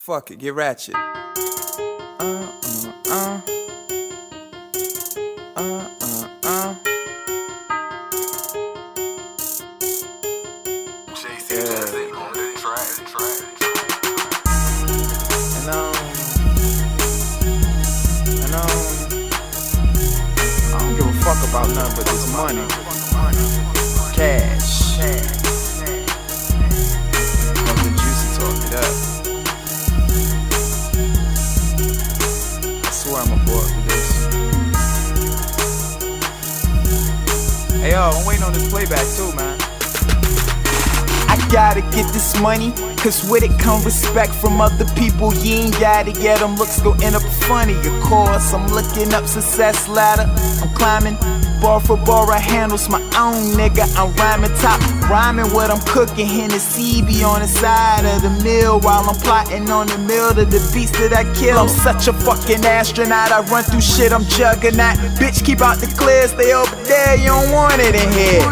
Fuck it, get ratchet. I don't give a fuck about nothing but this money. Cash. Fucking Juicy talk it up. I swear I'm a boy for this. Hey yo, I'm waiting on this playback too, man. I gotta get this money, cause with it come respect from other people. You ain't gotta get them looks go end up funny. Of course, I'm looking up success ladder. I'm climbing, bar for bar, I handles my own, nigga. I'm rhyming top, rhyming what I'm cooking. Hennessy be on the side of the mill while I'm plotting on the mill to the beats that I kill. I'm such a fucking astronaut, I run through shit, I'm juggernaut. Bitch, keep out the clear, stay over there, you don't want it in here.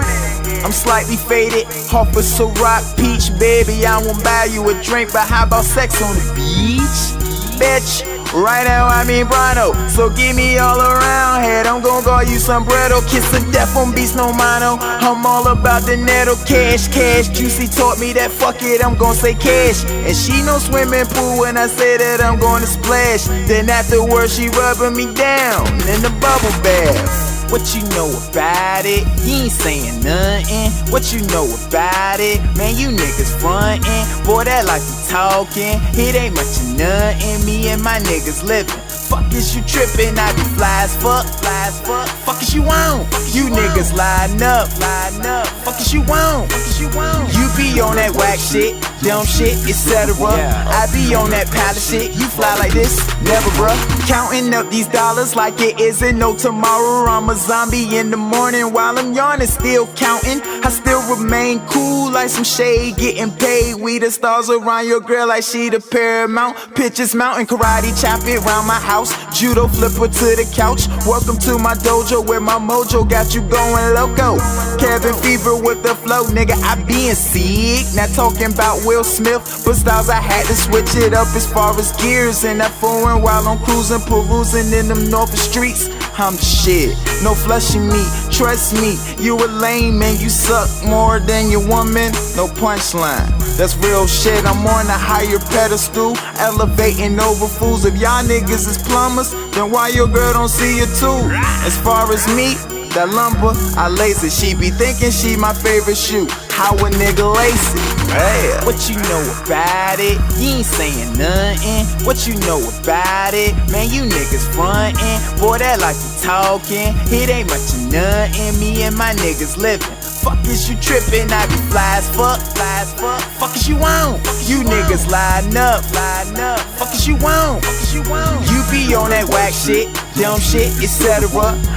I'm slightly faded, off a Ciroc peach. Baby, I won't buy you a drink, but how about sex on the beach? Bitch, right now I'm in Brano, so give me all around head. I'm gon' call you sombrero, kiss of death on beats, no mano. I'm all about the netto, cash, cash. Juicy taught me that fuck it, I'm gon' say cash. And she know swimming pool when I say that I'm gonna splash. Then afterwards she rubbing me down in the bubble bath. What you know about it? You ain't saying nothing. What you know about it? Man, you niggas frontin'. Boy, that like you talking. It ain't much of nothing. Me and my niggas living. Fuck is you trippin'? I be fly as fuck, fly as fuck. Fuck is you want? You niggas line up, line up. Fuck is you want? Fuck is you want? You be on that whack shit, dumb shit, etc. I be on that palace shit. You fly like this, never, bruh. Counting up these dollars like it isn't no tomorrow. I'm a zombie in the morning while I'm yawning, still counting. I still remain cool like some shade, getting paid. We the stars around your girl like she the paramount. Pictures mountain, karate chop it round my house. Judo flipper to the couch. Welcome to my dojo where my mojo got you going loco. Cabin fever with the flow, nigga, I being sick. Not talking about Will Smith, but styles I had to switch it up as far as gears. And that foreign while I'm cruising, perusing in them north streets. I'm the shit, no flushing me, trust me. You a lame man, you suck more than your woman. No punchline, that's real shit. I'm on a higher pedestal, elevating over fools. If y'all niggas is plumbers, then why your girl don't see it too? As far as me, that lumber, I lace it. She be thinking she my favorite shoe. How a nigga lace it? Hey. What you know about it? You ain't saying nothing. What you know about it? Man, you niggas frontin'. Boy, that like you talking. It ain't much of nothing. Me and my niggas living. Fuck is you trippin'? I be fly as fuck, fly as fuck. Fuck is you want? You niggas line up, line up. Fuck is you want? Fuck is you want? You be on that whack shit, dumb shit, etc.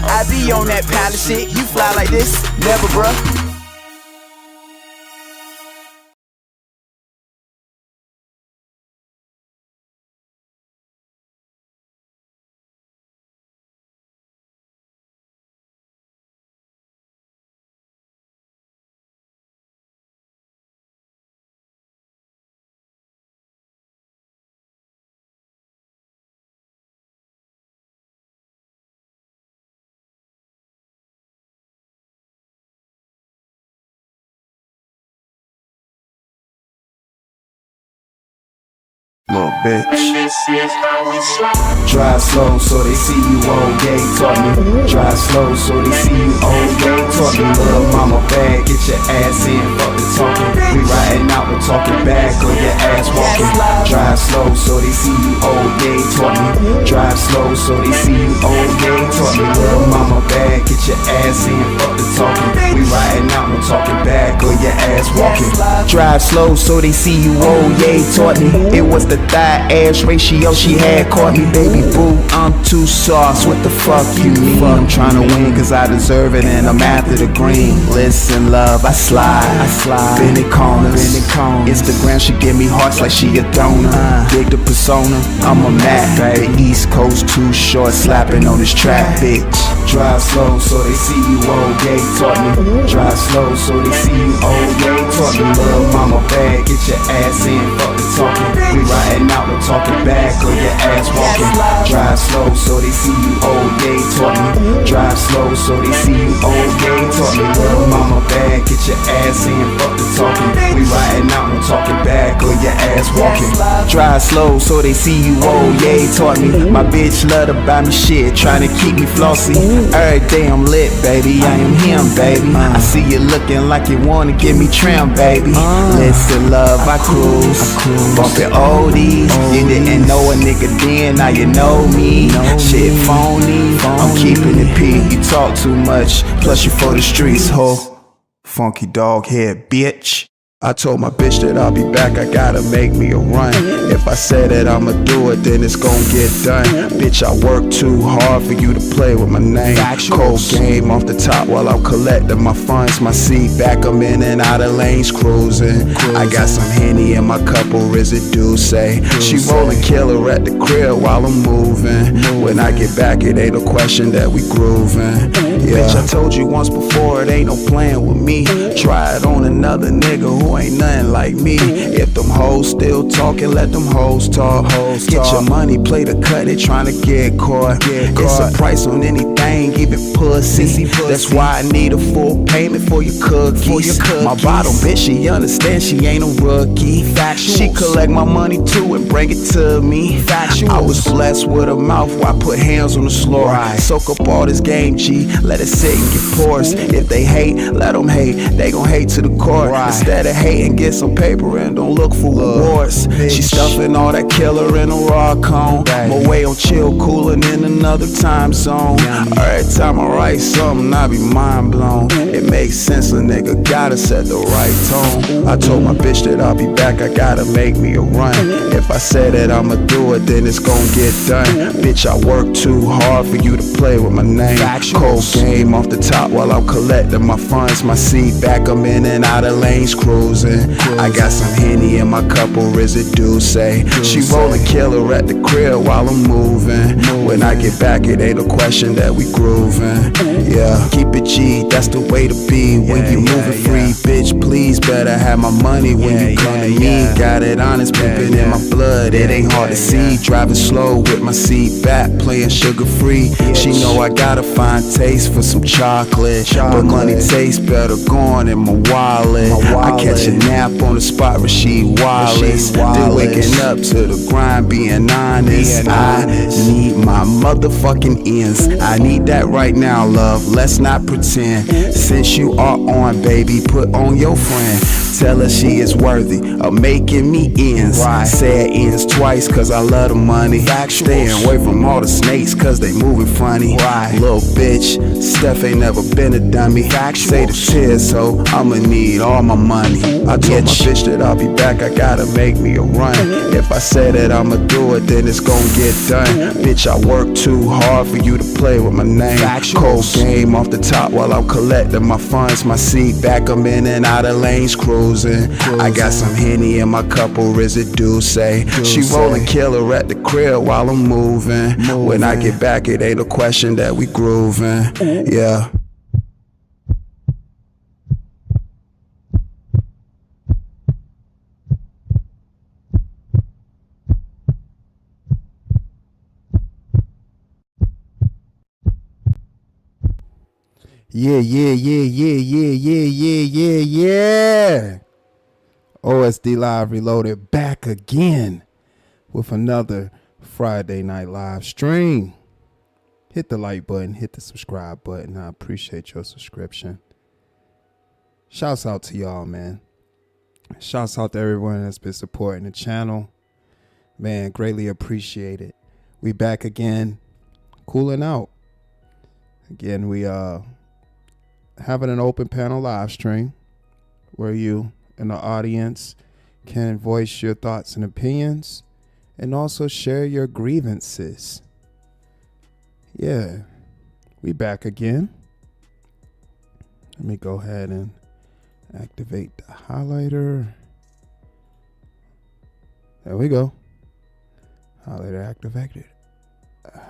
I be on that palace shit. You fly like this, never, bruh. Little bitch. Drive slow so they see you old gay, taught me. Drive slow so they see you old gay, taught me. Little mama bad, get your ass in, fuck the talking. We riding out, we're talking back, or your ass walking. Drive slow so they see you old gay, taught me. Drive slow so they see you old gay, taught me. Little mama bad, get your ass in, fuck the talking. We riding out, we're talking back, or your ass walking. Drive slow so they see you old gay, taught me. It was the thigh-ass ratio she had caught me. Baby boo, I'm too sauce, what the fuck you mean? I'm tryna win cause I deserve it and I'm after the green. Listen love, I slide, bend it corners. Instagram, she give me hearts like she a donor. Dig the persona, I'm a Mac. The East Coast too short, slapping on this track, bitch. Drive slow so they see you old gay, taught me. Drive slow so they see you old gay, taught me. Little mama bad, get your ass in, fuck the talking. We riding out, no talking back or your ass walking. Drive slow so they see you old, yeah, he taught me. Drive slow so they see you old, yeah, he taught me. Little mama bad, get your ass in, fuck the talking. We riding out, no talking back or your ass walking. Drive slow so they see you old, yeah, he taught me. My bitch love to buy me shit, trying to keep me flossy. Every day I'm lit, baby, I am him, baby. I see you looking like you wanna give me trim, baby. Listen, love, I cruise, bumping oldies. You didn't know a nigga then, now you know me. Shit phony, I'm keeping it P. You talk too much, plus you for the streets, ho. Funky dog head, bitch. I told my bitch that I'll be back, I gotta make me a run. If I say that I'ma do it, then it's gon' get done. Bitch, I work too hard for you to play with my name. Cold game off the top while I'm collecting my funds. My seat back, I'm in and out of lanes cruising. I got some Henny in my cup, or residue say. She rollin' killer at the crib while I'm moving. When I get back, it ain't no question that we groovin'. Yeah. Bitch, I told you once before, it ain't no playing with me. Try it on another nigga who ain't nothing like me. If them hoes still talking, let them hoes talk. Get your money, play the cut, they tryna get caught. It's a price on anything, even pussy. That's why I need a full payment for your cookies. My bottom bitch, she understand she ain't a rookie. She collect my money too and bring it to me. I was blessed with a mouth where I put hands on the floor. Soak up all this game, G, let it sit and get porous. If they hate, let them hate, they gon' hate to the core. Instead of hating, get some paper and don't look for rewards. She stuffing all that killer in a raw cone. My way on chill, coolin' in another time zone. Every time I write something, I be mind blown. It makes sense, a nigga gotta set the right tone. I told my bitch that I'll be back, I gotta make me a run. If I say that I'ma do it, then it's gon' get done. Bitch, I work too hard for you to play with my name. Cold game off the top while I'm collecting my funds. My seat back, I'm in and out of lanes cruising. I got some Henny in my cup, or residue say. She rollin' killer at the crib while I'm moving. When I get back, it ain't a question that we groovin'. Yeah, keep it G, that's the way to be. When you moving free, bitch, please better have my money when you come to me. Got it honest, pimpin' in my blood, it ain't hard to see. Driving slow with my seat back, playing sugar free. She know I got a fine taste for some chocolate, but money tastes better gone in my wallet. I catch a nap on the spot, Rasheed Wallace. Then waking up to the grind, being honest. I need my motherfucking ends. I need that right now, love, let's not pretend. Since you are on, baby, put on your friend. Tell her she is worthy of making me ends. Say it ends twice, cause I love the money. Staying away from all the snakes, cause they moving funny. Little bitch, Steph ain't never been a dummy. Say the tears, so I'ma need all my money. I told my bitch that I'll be back, I gotta make me a run. If I say that I'ma do it, then it's gon' get done. Bitch, I work too hard for you to play with my name. Cold game off the top while I'm collecting my funds. My seat back, I'm in and out of lanes cruising. I got some Henny in my cup, or residue say. She rollin' killer at the crib while I'm moving. When I get back, it ain't a question that we groovin'. Yeah. Yeah. OSD Live Reloaded back again with another Friday night live stream. Hit the like button, hit the subscribe button. I appreciate your subscription. Shouts out to y'all, man. Shouts out to everyone that's been supporting the channel. Man, greatly appreciate it. We back again, cooling out. Again, we having an open panel live stream where you in the audience can voice your thoughts and opinions and also share your grievances. Yeah, we back again. Let me go ahead and activate the highlighter. There we go. Highlighter activated.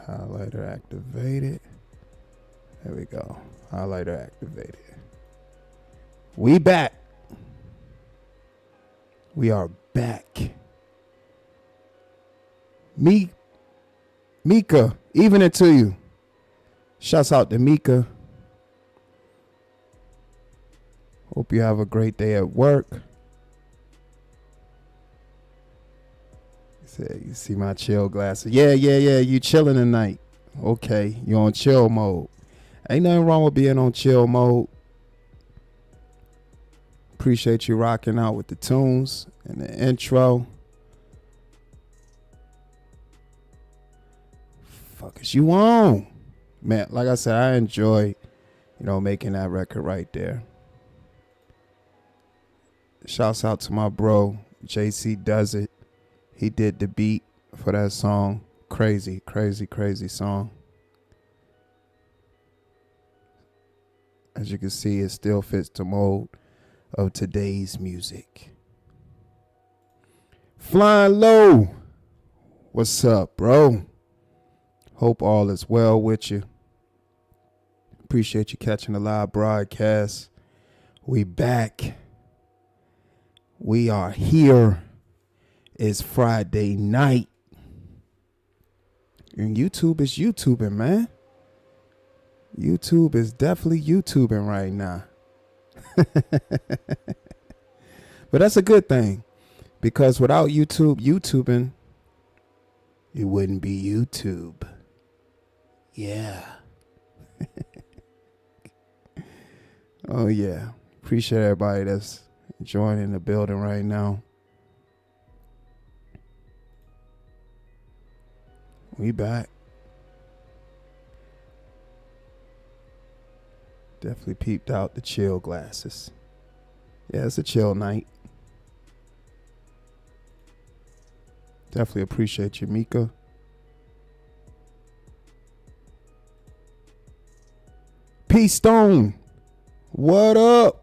Highlighter activated. There we go. Highlighter activated. We back. We are back. Mika, even it to you. Shouts out to Mika. Hope you have a great day at work. You see my chill glasses. Yeah. You chilling tonight. Okay, you on chill mode. Ain't nothing wrong with being on chill mode. Appreciate you rocking out with the tunes and the intro. Fuck is you on? Man, like I said, I enjoy, making that record right there. Shouts out to my bro, JC Does It. He did the beat for that song. Crazy song. As you can see, it still fits the mold of today's music. Flying Low, what's up, bro? Hope all is well with you. Appreciate you catching the live broadcast. We back. We are here. It's Friday night. And YouTube is YouTubing, man. YouTube is definitely YouTubing right now. But that's a good thing. Because without YouTubing, it wouldn't be YouTube. Yeah. Oh, yeah. Appreciate everybody that's joining the building right now. We back. Definitely peeped out the chill glasses. Yeah, it's a chill night. Definitely appreciate you, Mika. P Stone, what up?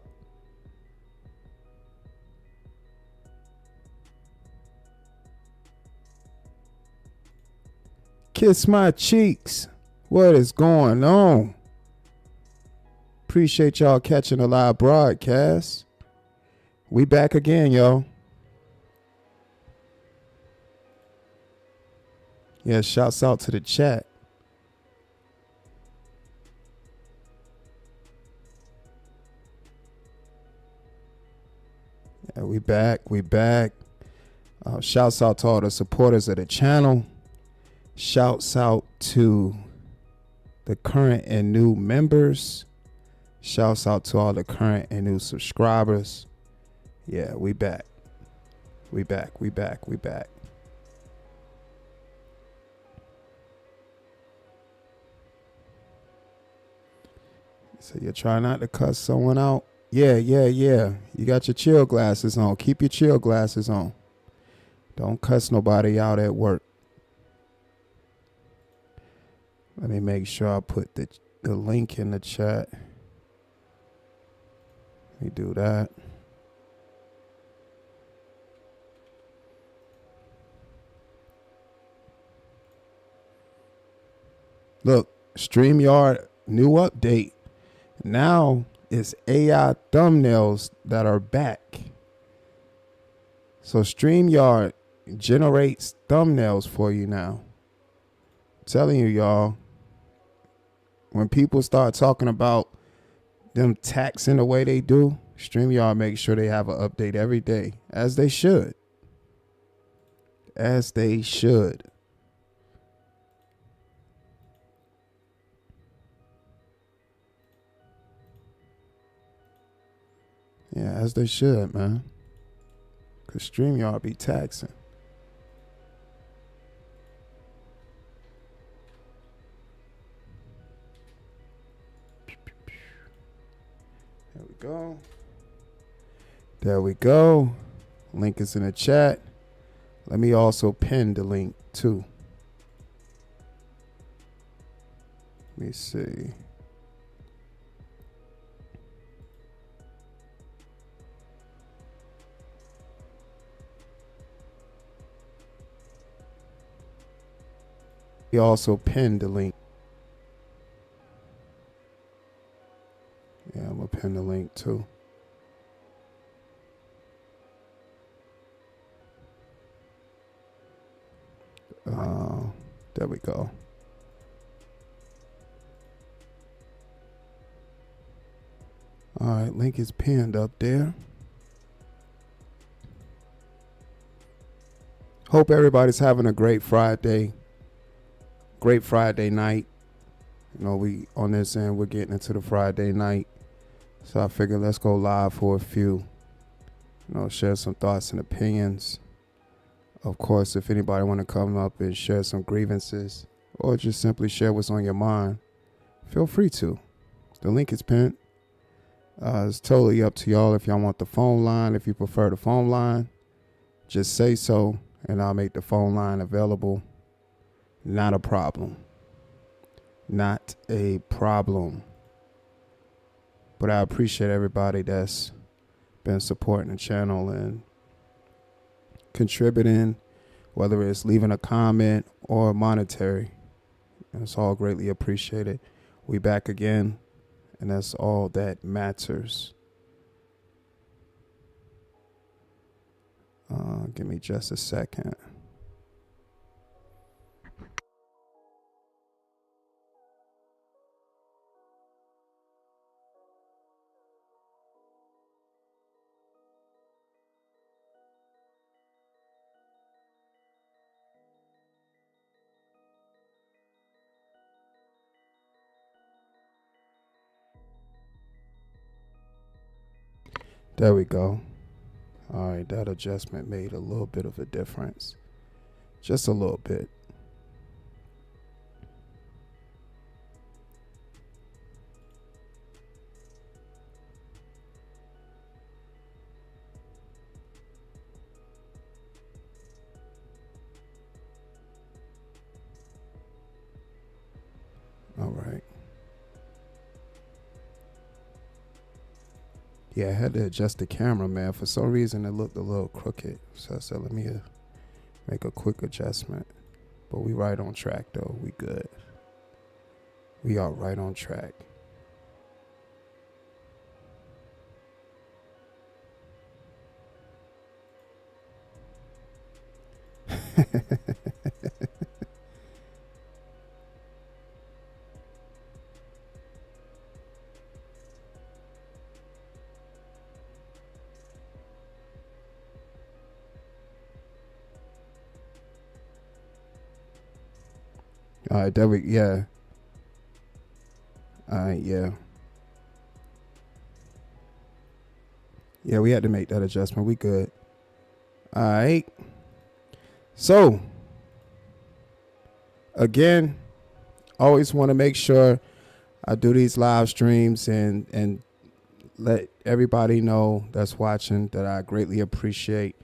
Kiss my cheeks. What is going on? Appreciate y'all catching the live broadcast. We back again, y'all. Yeah, shouts out to the chat. Yeah, we back. Shouts out to all the supporters of the channel. Shouts out to the current and new members. Shouts out to all the current and new subscribers. Yeah, we back. We back. So you try not to cuss someone out? Yeah. You got your chill glasses on. Keep your chill glasses on. Don't cuss nobody out at work. Let me make sure I put the link in the chat. Let me do that. Look, StreamYard new update. Now it's AI thumbnails that are back. So StreamYard generates thumbnails for you now. I'm telling you, y'all. When people start talking about them taxing the way they do, StreamYard makes sure they have an update every day, as they should. As they should. Yeah, as they should, man. Because StreamYard be taxing. There we go. Link is in the chat. Let me also pin the link too. Let me see. He also pinned the link. Yeah, I'm gonna pin the link too. There we go. All right, link is pinned up there. Hope everybody's having a great Friday night. You know, we on this end, we're getting into the Friday night. So I figured let's go live for a few, share some thoughts and opinions. Of course, if anybody want to come up and share some grievances or just simply share what's on your mind, feel free to. The link is pinned. It's totally up to y'all if y'all want the phone line. If you prefer the phone line, just say so and I'll make the phone line available. Not a problem. Not a problem. But I appreciate everybody that's been supporting the channel and contributing, whether it's leaving a comment or monetary. It's all greatly appreciated. We back again, and that's all that matters. Give me just a second. There we go. All right, that adjustment made a little bit of a difference. Just a little bit. All right. Yeah, I had to adjust the camera, man. For some reason, it looked a little crooked. So I said, let me make a quick adjustment. But we right on track, though. We good. We are right on track. All right, there we, yeah. All right, yeah. Yeah, we had to make that adjustment. We good. All right. So, again, always want to make sure I do these live streams and let everybody know that's watching that I greatly appreciate,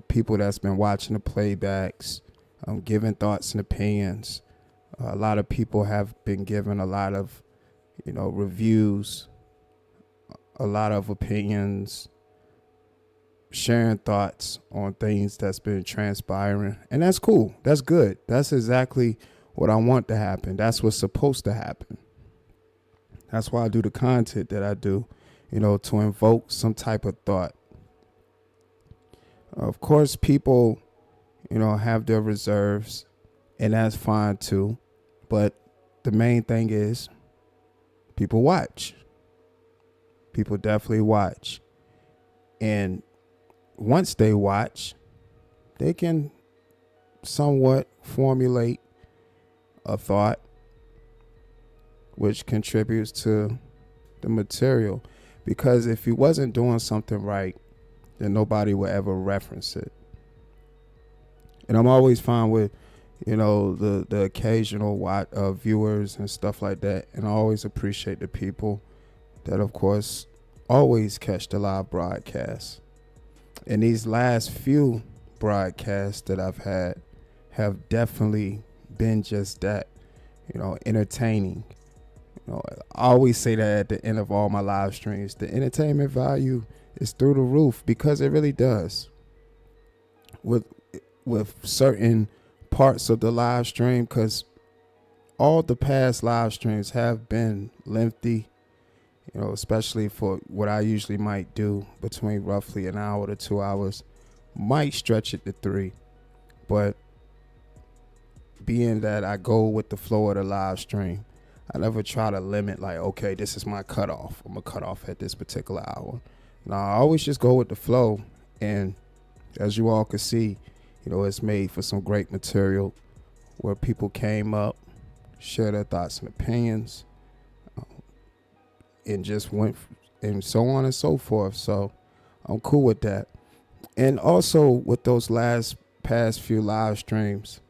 people that's been watching the playbacks, giving thoughts and opinions. A lot of people have been giving a lot of, reviews, a lot of opinions, sharing thoughts on things that's been transpiring. And that's cool. That's good. That's exactly what I want to happen. That's what's supposed to happen. That's why I do the content that I do, to invoke some type of thought. Of course, people, have their reserves, and that's fine too. But the main thing is people watch. People definitely watch. And once they watch, they can somewhat formulate a thought which contributes to the material. Because if you wasn't doing something right, then nobody will ever reference it. And I'm always fine with, the occasional viewers and stuff like that. And I always appreciate the people that, of course, always catch the live broadcast. And these last few broadcasts that I've had have definitely been just that, entertaining. I always say that at the end of all my live streams. The entertainment value is through the roof, because it really does. With certain parts of the live stream, because all the past live streams have been lengthy, especially for what I usually might do between roughly an hour to 2 hours, might stretch it to 3. But being that I go with the flow of the live stream, I never try to limit like, okay, this is my cutoff. I'm gonna cut off at this particular hour. No, I always just go with the flow. And as you all can see, you know, it's made for some great material where people came up, share their thoughts and opinions, and just went and so on and so forth. So I'm cool with that. And also with those past few live streams,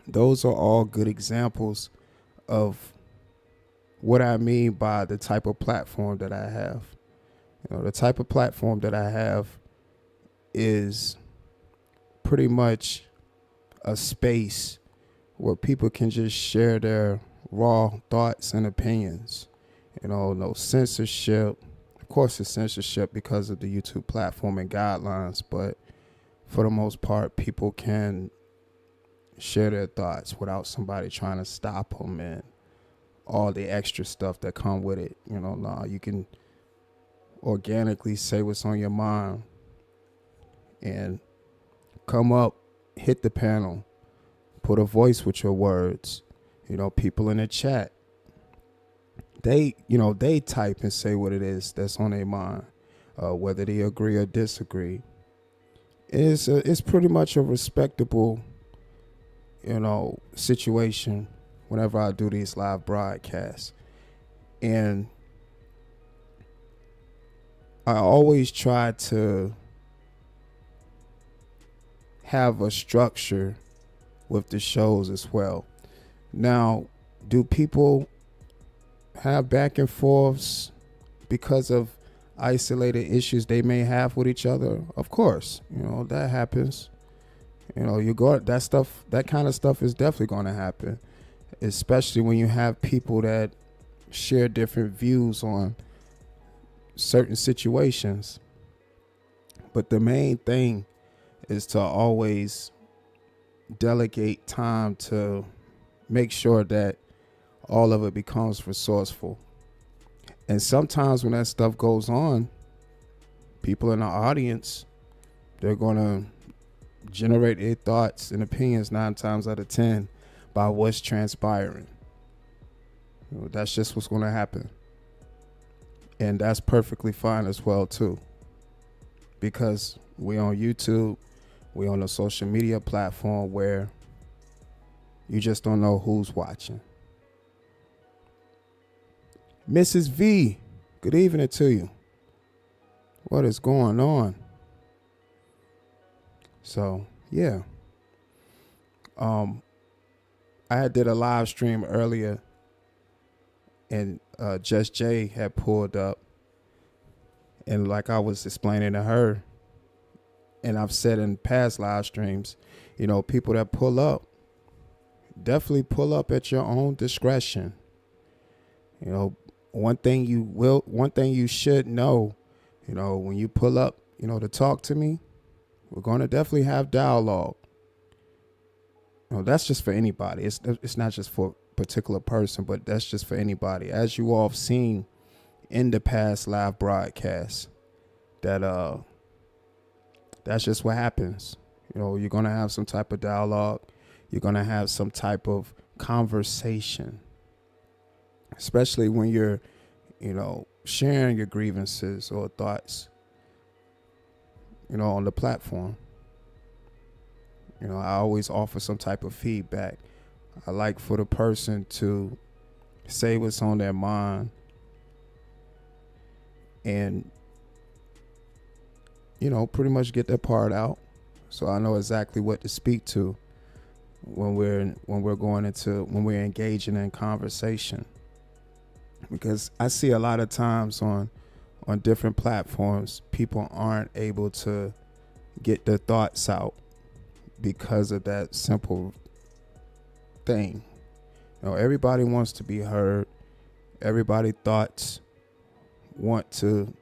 those are all good examples of what I mean by the type of platform that I have. You know, the type of platform that I have is pretty much a space where people can just share their raw thoughts and opinions. You know, no censorship. Of course, it's censorship because of the YouTube platform and guidelines, but for the most part, people can share their thoughts without somebody trying to stop them and all the extra stuff that come with it. You know, nah, you can organically say what's on your mind and come up, hit the panel, put a voice with your words. You know, people in the chat, they type and say what it is that's on their mind, whether they agree or disagree. It's pretty much a respectable, you know, situation whenever I do these live broadcasts. And I always try to have a structure with the shows as well. Now, do people have back and forths because of isolated issues they may have with each other? Of course, you know, that happens. You know, that kind of stuff is definitely going to happen, especially when you have people that share different views on certain situations. But the main thing is to always delegate time to make sure that all of it becomes resourceful. And sometimes when that stuff goes on, people in the audience, they're going to generate their thoughts and opinions 9 times out of 10 by what's transpiring. You know, that's just what's going to happen. And that's perfectly fine as well too, because we on YouTube, we on a social media platform where you just don't know who's watching. Mrs. V, good evening to you. What is going on? So, yeah. I did a live stream earlier, and Just Jay had pulled up, and like I was explaining to her, and I've said in past live streams, you know, people that pull up, definitely pull up at your own discretion. You know, one thing you should know, you know, when you pull up, you know, to talk to me, we're going to definitely have dialogue. You know, that's just for anybody. It's not just for a particular person, but that's just for anybody. As you all have seen in the past live broadcasts, that that's just what happens. You know, you're going to have some type of dialogue. You're going to have some type of conversation, especially when you're, you know, sharing your grievances or thoughts, you know, on the platform. You know, I always offer some type of feedback. I like for the person to say what's on their mind and, you know, pretty much get their part out. So I know exactly what to speak to when we're engaging in conversation. Because I see a lot of times on different platforms, people aren't able to get their thoughts out because of that simple thing. You know, everybody wants to be heard. Everybody thoughts want to,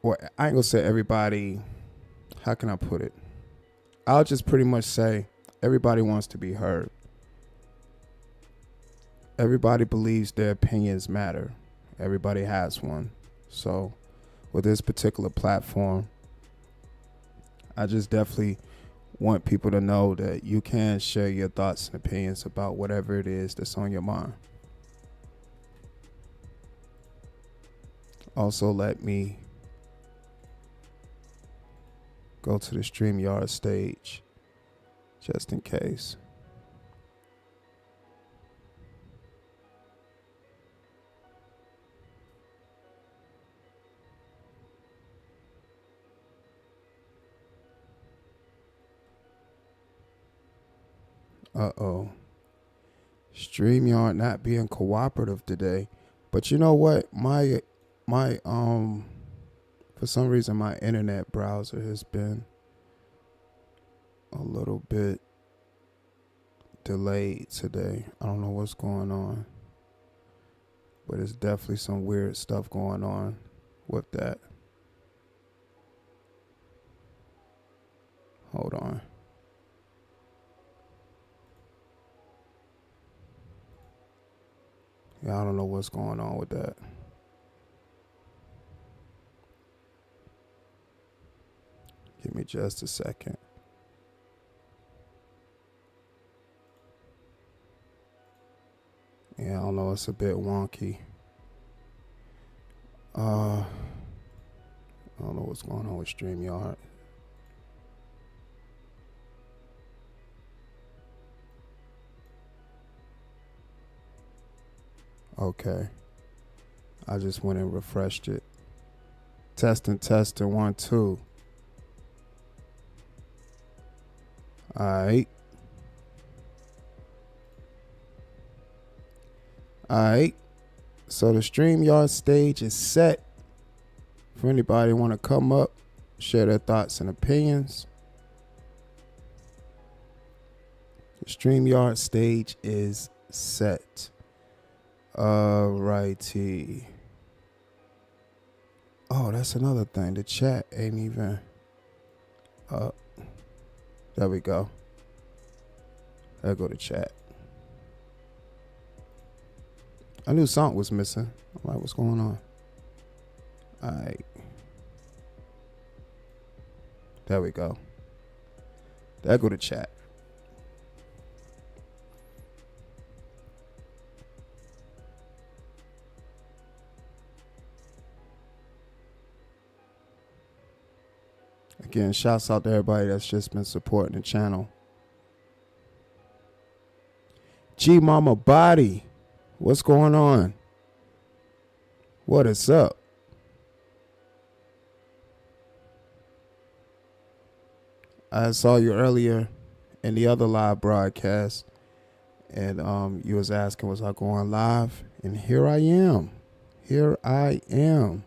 or I ain't gonna say everybody, how can I put it? I'll just pretty much say everybody wants to be heard. Everybody believes their opinions matter. Everybody has one. So with this particular platform, I just definitely want people to know that you can share your thoughts and opinions about whatever it is that's on your mind. Also, let me go to the StreamYard stage just in case. Uh-oh. StreamYard not being cooperative today. But you know what? My for some reason my internet browser has been a little bit delayed today. I don't know what's going on. But it's definitely some weird stuff going on with that. Hold on. Yeah, I don't know what's going on with that. Give me just a second. Yeah, I don't know. It's a bit wonky. I don't know what's going on with StreamYard. Okay. I just went and refreshed it. Testing, 1, 2. Alright. Alright. So the StreamYard stage is set. For anybody want to come up, share their thoughts and opinions. The StreamYard stage is set. Alrighty. Oh, that's another thing. The chat ain't even up. There we go. There go the chat. I knew something was missing. I'm like, what's going on? Alright. There we go. There go the chat. Again, shouts out to everybody that's just been supporting the channel. G Mama Body, what's going on? What is up? I saw you earlier in the other live broadcast, and you was asking, was I going live? And here I am. Here I am.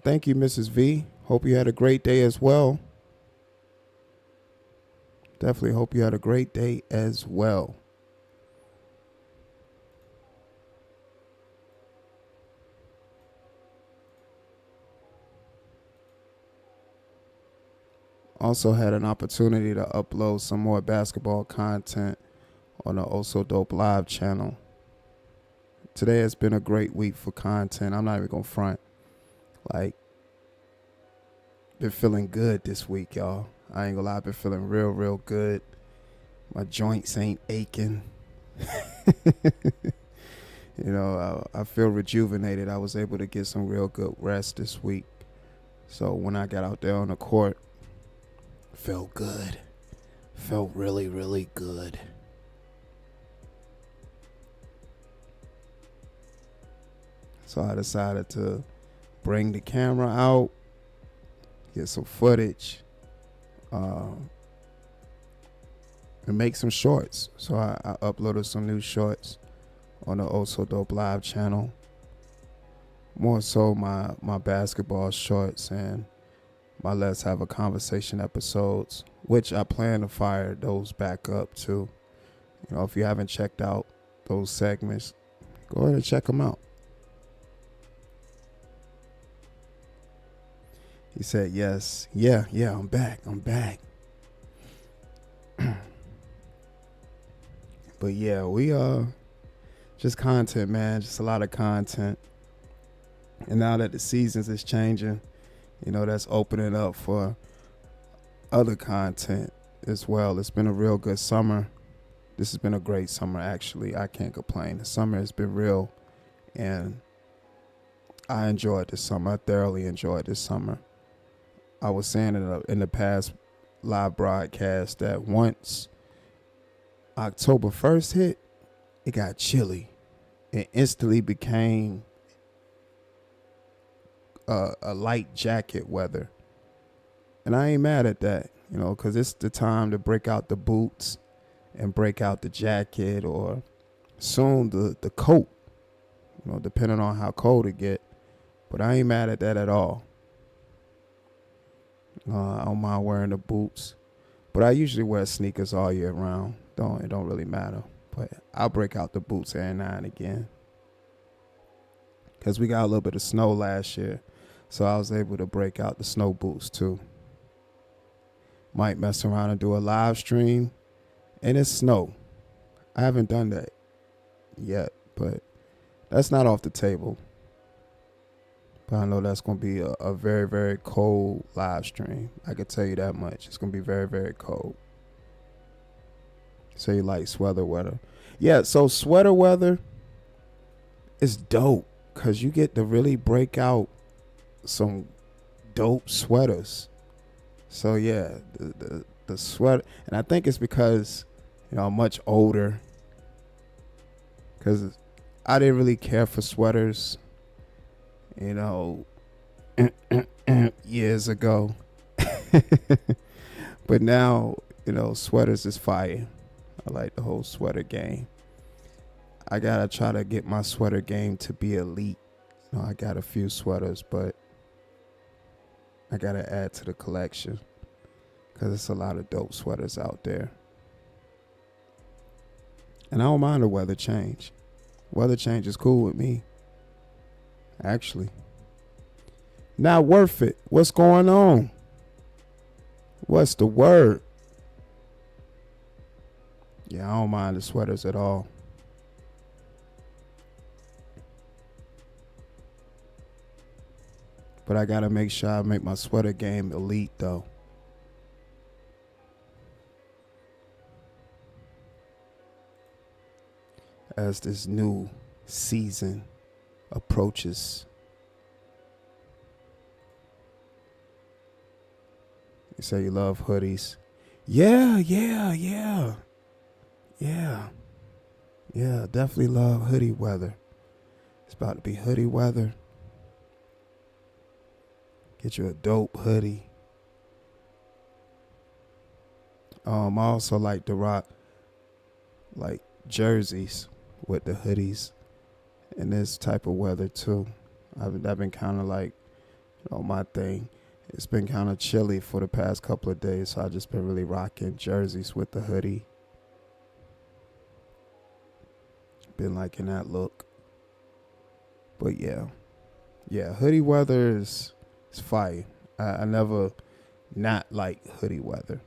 Thank you, Mrs. V. Hope you had a great day as well. Definitely hope you had a great day as well. Also had an opportunity to upload some more basketball content on the Also Dope Live channel. Today has been a great week for content. I'm not even gonna front. Like, been feeling good this week, y'all. I ain't gonna lie, I've been feeling real good. My joints ain't aching. You know, I feel rejuvenated. I was able to get some real good rest this week. So when I got out there on the court, felt good. Felt really good. So I decided to bring the camera out, get some footage, and make some shorts. So I uploaded some new shorts on the Also Dope Live channel. More so my basketball shorts and my Let's Have a Conversation episodes, which I plan to fire those back up too. You know, if you haven't checked out those segments, go ahead and check them out. He said, yes. Yeah, I'm back. But yeah, we just content, man. Just a lot of content. And now that the seasons is changing, you know, that's opening up for other content as well. It's been a real good summer. This has been a great summer, actually. I can't complain. The summer has been real, and I enjoyed this summer. I thoroughly enjoyed this summer. I was saying in the past live broadcast that once October 1st hit, it got chilly. It instantly became a light jacket weather. And I ain't mad at that, you know, because it's the time to break out the boots and break out the jacket, or soon the coat, you know, depending on how cold it get. But I ain't mad at that at all. I don't mind wearing the boots, but I usually wear sneakers all year round. It don't really matter. But I'll break out the boots every now and again, because we got a little bit of snow last year, so I was able to break out the snow boots too. Might mess around and do a live stream and it's snow. I haven't done that yet, but that's not off the table. But I know that's going to be a very, very cold live stream. I can tell you that much. It's going to be very, very cold. So you like sweater weather. Yeah, so sweater weather is dope because you get to really break out some dope sweaters. So yeah, the sweater. And I think it's because, you know, I'm much older. Because I didn't really care for sweaters, you know, years ago. But now, you know, sweaters is fire. I like the whole sweater game. I gotta try to get my sweater game to be elite. You know, I got a few sweaters, but I gotta add to the collection because there's a lot of dope sweaters out there. And I don't mind the weather change. Weather change is cool with me, actually. Not worth it. What's going on? What's the word? Yeah, I don't mind the sweaters at all. But I gotta make sure I make my sweater game elite though. As this new season approaches. You say you love hoodies. Yeah. Yeah, definitely love hoodie weather. It's about to be hoodie weather. Get you a dope hoodie. I also like to rock like jerseys with the hoodies in this type of weather too. I've been kind of like, you know, my thing. It's been kind of chilly for the past couple of days, so I've just been really rocking jerseys with the hoodie. Been liking that look. But yeah, hoodie weather is fire. I never not like hoodie weather.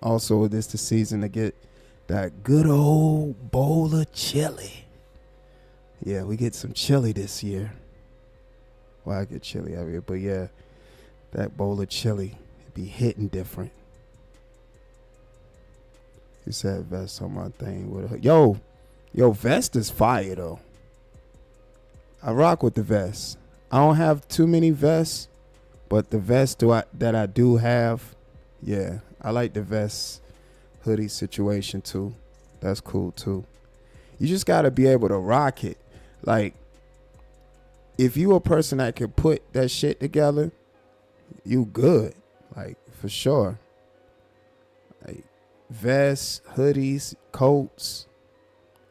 Also, this the season to get that good old bowl of chili. Yeah, we get some chili this year. Well, I get chili every year, but yeah, that bowl of chili, it be hitting different. You said vest on my thing with a yo, vest is fire though. I rock with the vest. I don't have too many vests, but the vest that I do have, yeah, I like the vest hoodie situation too. That's cool too. You just gotta be able to rock it. Like, if you a person that can put that shit together, you good. Like, for sure. Like, vests, hoodies, coats.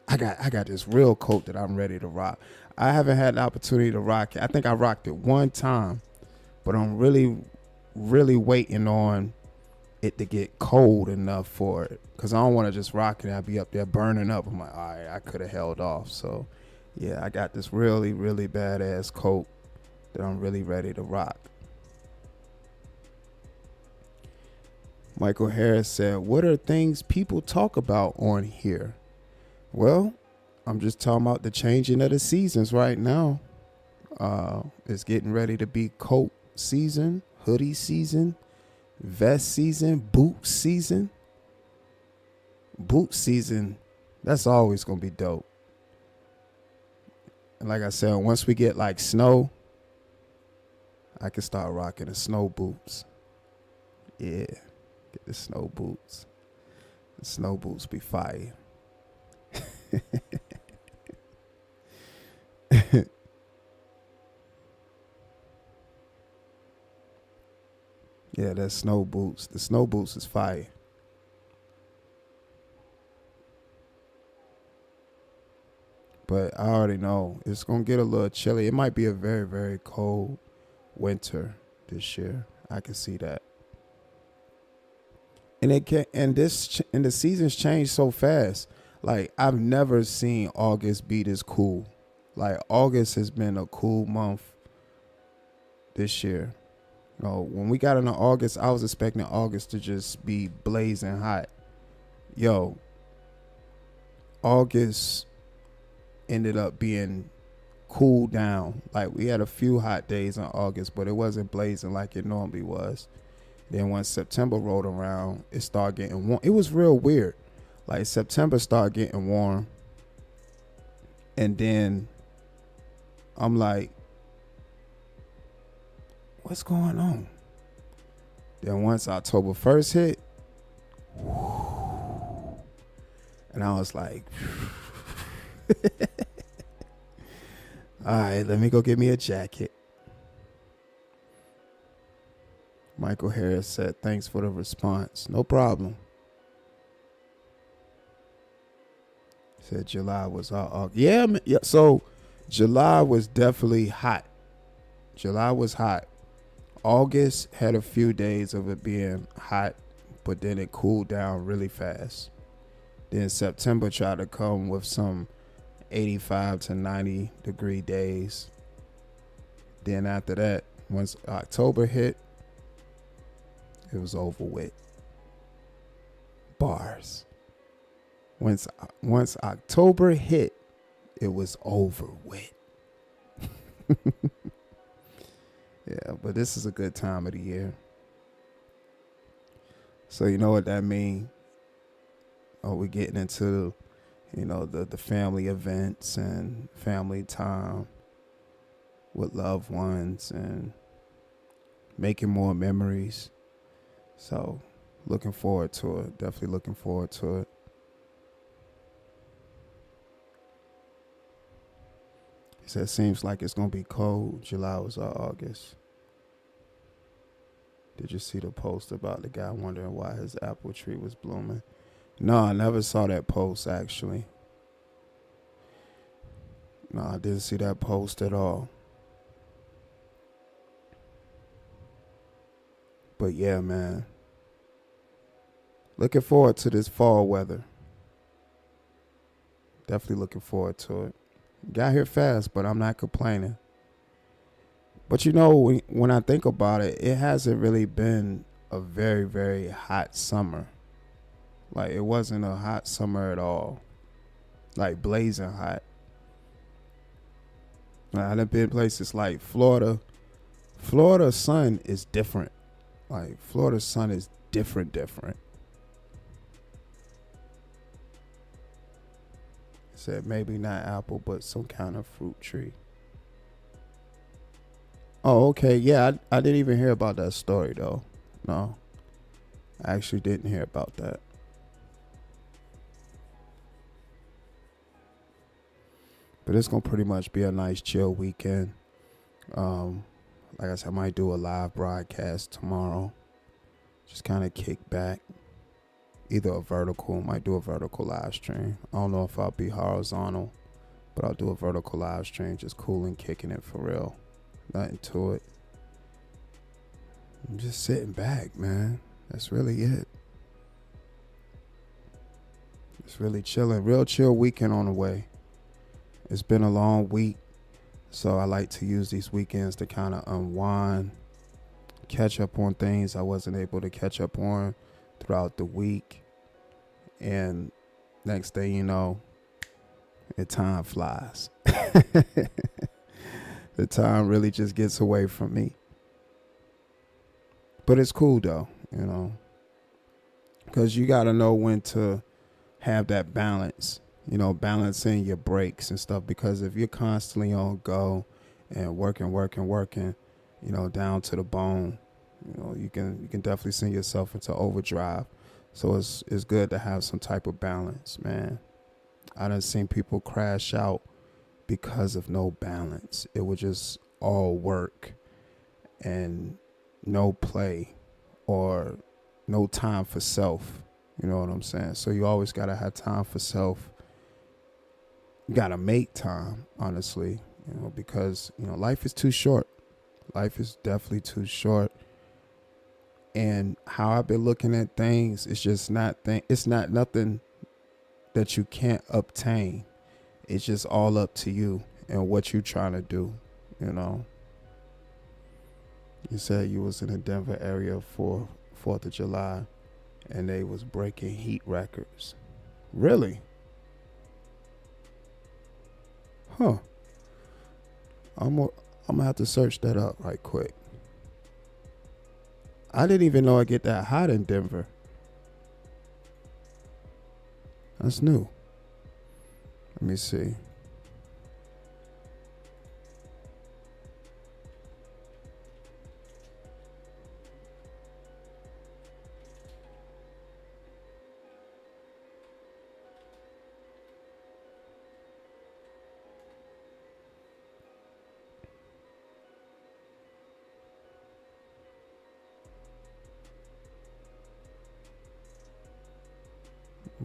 I got this real coat that I'm ready to rock. I haven't had the opportunity to rock it. I think I rocked it one time, but I'm really, really waiting on it to get cold enough for it, because I don't want to just rock it and I'll be up there burning up. I'm like, all right, I could have held off. So yeah, I got this really, really badass coat that I'm really ready to rock. Michael Harris said, what are things people talk about on here? Well, I'm just talking about the changing of the seasons right now. It's getting ready to be coat season, hoodie season, vest season, boot season. Boot season, that's always gonna be dope. And like I said, once we get like snow, I can start rocking the snow boots. Yeah, get the snow boots. The snow boots be fire. Yeah, that's snow boots. The snow boots is fire. But I already know it's going to get a little chilly. It might be a very, very cold winter this year. I can see that. And the seasons change so fast. Like, I've never seen August be this cool. Like, August has been a cool month this year. You know, when we got into August, I was expecting August to just be blazing hot. Yo, August ended up being cooled down. Like, we had a few hot days in August, but it wasn't blazing like it normally was. Then when September rolled around, it started getting warm. It was real weird. Like, September started getting warm. And then I'm like, what's going on? Then once October 1st hit, and I was like, all right, let me go get me a jacket. Michael Harris said, thanks for the response. No problem. Said July was all. Yeah, so July was definitely hot. July was hot. August had a few days of it being hot, but then it cooled down really fast. Then September tried to come with some 85 to 90 degree days. Then after that, once October hit, it was over with. Bars. Once October hit, it was over with. Yeah, but this is a good time of the year. So you know what that means? Oh, we're getting into, the family events and family time with loved ones and making more memories. So looking forward to it. Definitely looking forward to it. He said, seems like it's going to be cold. July was August. Did you see the post about the guy wondering why his apple tree was blooming? No, I never saw that post, actually. No, I didn't see that post at all. But yeah, man. Looking forward to this fall weather. Definitely looking forward to it. Got here fast, but I'm not complaining. But when I think about it, it hasn't really been a very, very hot summer. Like, it wasn't a hot summer at all. Like, blazing hot. I've been places like Florida. Florida sun is different. Like, Florida sun is different. Said maybe not apple, but some kind of fruit tree. Oh, okay. Yeah, I didn't even hear about that story, though. No, I actually didn't hear about that. But it's going to pretty much be a nice chill weekend. Like I said, I might do a live broadcast tomorrow. Just kind of kick back. Either might do a vertical live stream. I don't know if I'll be horizontal, but I'll do a vertical live stream, just cooling, kicking it for real. Nothing to it. I'm just sitting back, man. That's really it. It's really chilling. Real chill weekend on the way. It's been a long week, so I like to use these weekends to kind of unwind, catch up on things I wasn't able to catch up on throughout the week. And next thing you know, and time flies. The time really just gets away from me. But it's cool though, you know, because you got to know when to have that balance, you know, balancing your breaks and stuff. Because if you're constantly on go and working, you know, down to the bone, you know, you can definitely send yourself into overdrive. So it's good to have some type of balance, man. I done seen people crash out because of no balance. It was just all work and no play or no time for self. You know what I'm saying? So you always got to have time for self. You got to make time, honestly, you know, because, you know, life is too short. Life is definitely too short. And how I've been looking at things, it's just not it's not nothing that you can't obtain. It's just all up to you and what you're trying to do, you know. You said you was in the Denver area for 4th of July and they was breaking heat records. Really? Huh. I'm gonna have to search that up right quick. I didn't even know it get that hot in Denver. That's new. Let me see.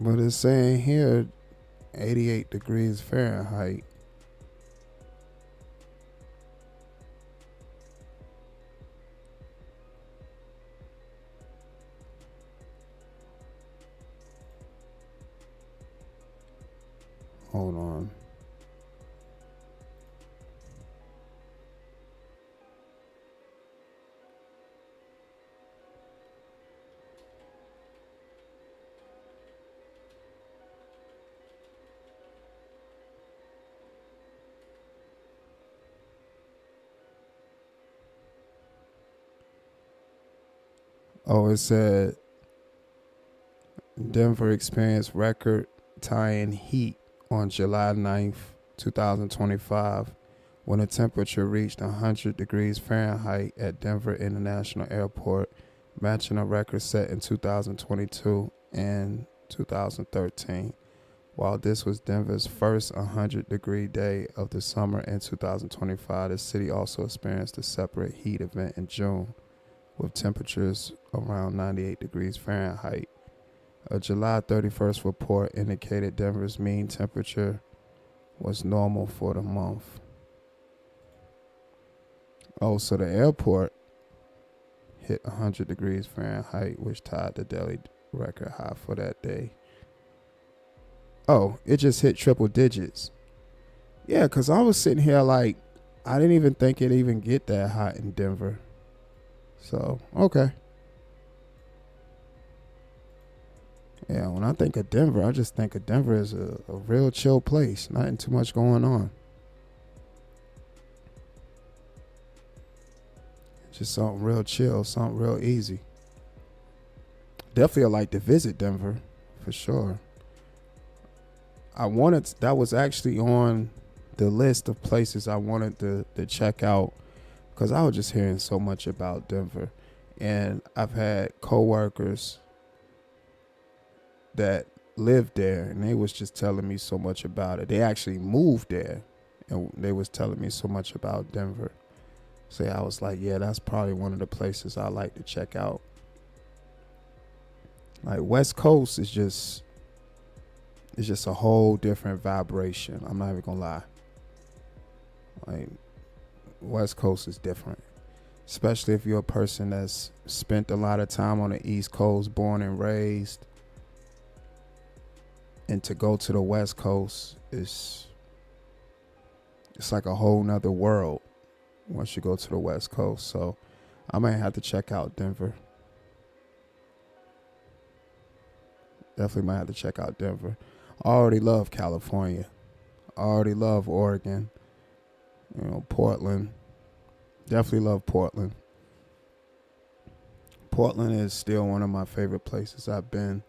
But it's saying here 88 degrees Fahrenheit. Hold on. Oh, it said Denver experienced record tying heat on July 9th, 2025, when the temperature reached 100 degrees Fahrenheit at Denver International Airport, matching a record set in 2022 and 2013. While this was Denver's first 100-degree day of the summer in 2025, the city also experienced a separate heat event in June, with temperatures around 98 degrees Fahrenheit. A July 31st report indicated Denver's mean temperature was normal for the month. Oh, so the airport hit 100 degrees Fahrenheit, which tied the daily record high for that day. Oh, it just hit triple digits. Yeah, because I was sitting here like, I didn't even think it'd even get that hot in Denver. So, okay. Yeah, when I think of Denver, I just think of Denver as a real chill place. Nothing too much going on. Just something real chill, something real easy. Definitely I'd like to visit Denver, for sure. That was actually on the list of places I wanted to check out, because I was just hearing so much about Denver. And I've had coworkers that lived there, and they was just telling me so much about it. They actually moved there, and they was telling me so much about Denver. So I was like, yeah, that's probably one of the places I like to check out. Like West Coast is just, it's just a whole different vibration. I'm not even gonna lie. Like West Coast is different, especially if you're a person that's spent a lot of time on the East Coast, born and raised. And to go to the West Coast it's like a whole nother world once you go to the West Coast. So I might have to check out Denver. Definitely might have to check out Denver. I already love California. already love Oregon. You know, Portland. Definitely love Portland. Portland is still one of my favorite places I've been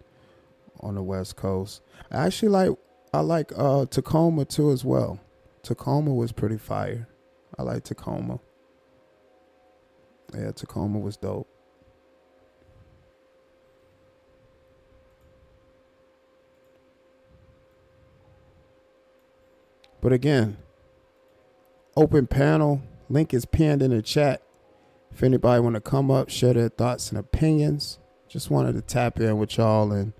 on the West Coast. I like Tacoma too as well. Tacoma was pretty fire. I like Tacoma. Yeah, Tacoma was dope. But again, open panel, link is pinned in the chat. If anybody want to come up, share their thoughts and opinions, just wanted to tap in with y'all and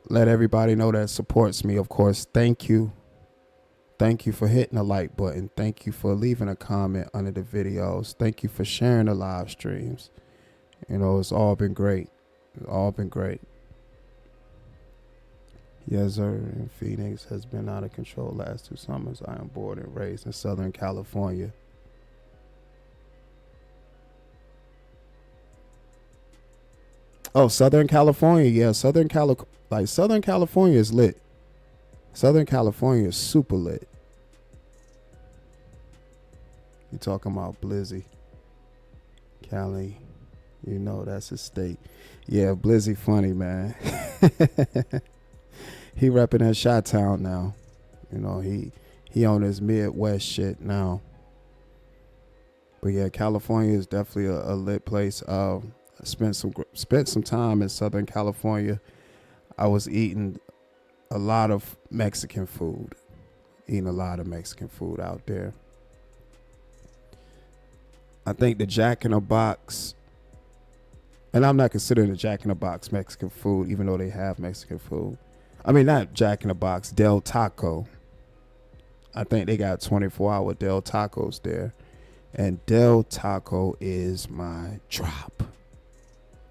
let everybody know that supports me. Of course, thank you. Thank you for hitting the like button. Thank you for leaving a comment under the videos. Thank you for sharing the live streams. You know, it's all been great. It's all been great. Yes, sir. And Phoenix has been out of control last 2 summers. I am born and raised in Southern California. Oh, Southern California. Yeah, Southern California is lit. Southern California is super lit. You talking about Blizzy. Cali. You know that's his state. Yeah, Blizzy funny, man. He repping that Chi-Town now. You know, he on his Midwest shit now. But yeah, California is definitely a lit place. Spent some time in Southern California. I was eating a lot of Mexican food. Eating a lot of Mexican food out there. I think the Jack in the Box, and I'm not considering the Jack in the Box Mexican food, even though they have Mexican food. I mean, not Jack in the Box, Del Taco. I think they got 24-hour Del Tacos there. And Del Taco is my drop.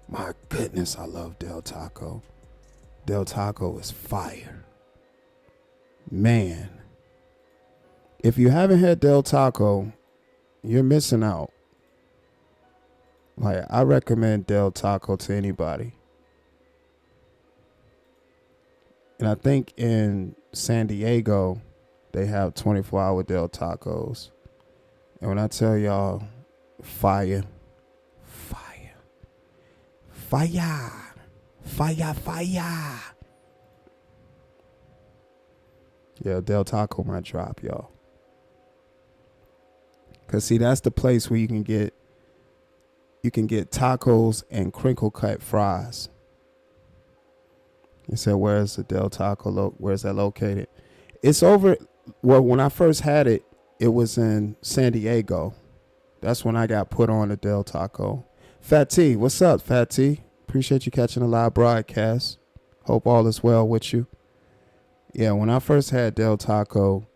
My goodness, I love Del Taco. Del Taco is fire. Man, if you haven't had Del Taco, you're missing out. Like, I recommend Del Taco to anybody. And I think in San Diego, they have 24-hour Del Tacos. And when I tell y'all, fire. Yeah, Del Taco my drop, y'all. Cause see, that's the place where you can get tacos and crinkle cut fries. You said, where's the Del Taco? Where's that located? It's over. Well, when I first had it, it was in San Diego. That's when I got put on the Del Taco. Fat T, what's up, Fat T? Appreciate you catching the live broadcast. Hope all is well with you. Yeah, when I first had Del Taco,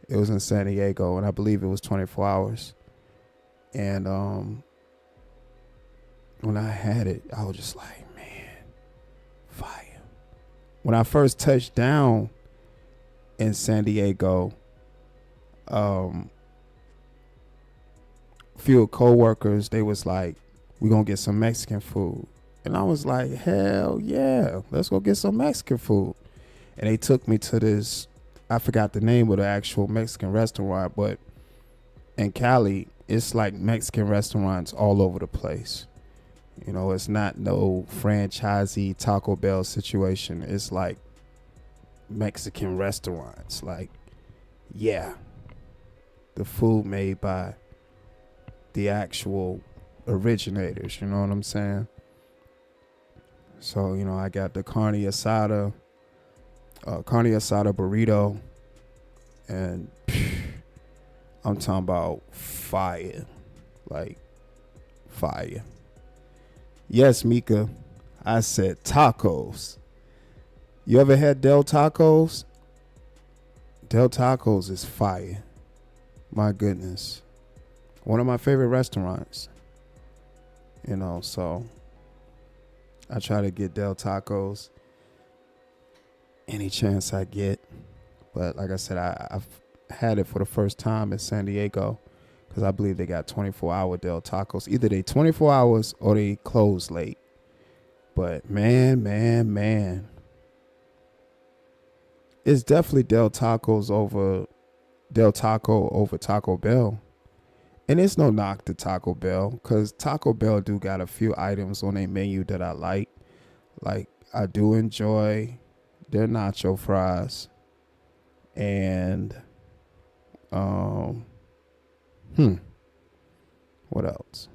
it was in San Diego, and I believe it was 24 hours. And when I had it, I was just like, man, fire. When I first touched down in San Diego, few co-workers, they was like, we're going to get some Mexican food. And I was like, hell yeah, let's go get some Mexican food. And they took me to this, I forgot the name of the actual Mexican restaurant, but in Cali, it's like Mexican restaurants all over the place. You know, it's not no franchisee Taco Bell situation. It's like Mexican restaurants. Like, yeah, the food made by the actual originators, you know what I'm saying? So, you know, I got the carne asada burrito, and I'm talking about fire, like fire. Yes, Mika, I said tacos. You ever had Del Tacos? Del Tacos is fire. My goodness. One of my favorite restaurants. You know, so I try to get Del Tacos any chance I get. But like I said, I've had it for the first time in San Diego because I believe they got 24-hour Del Tacos. Either they 24 hours or they close late. But man. it's definitely Del Taco over Taco Bell. And it's no knock to Taco Bell, because Taco Bell do got a few items on their menu that I like. Like, I do enjoy their nacho fries. And, what else?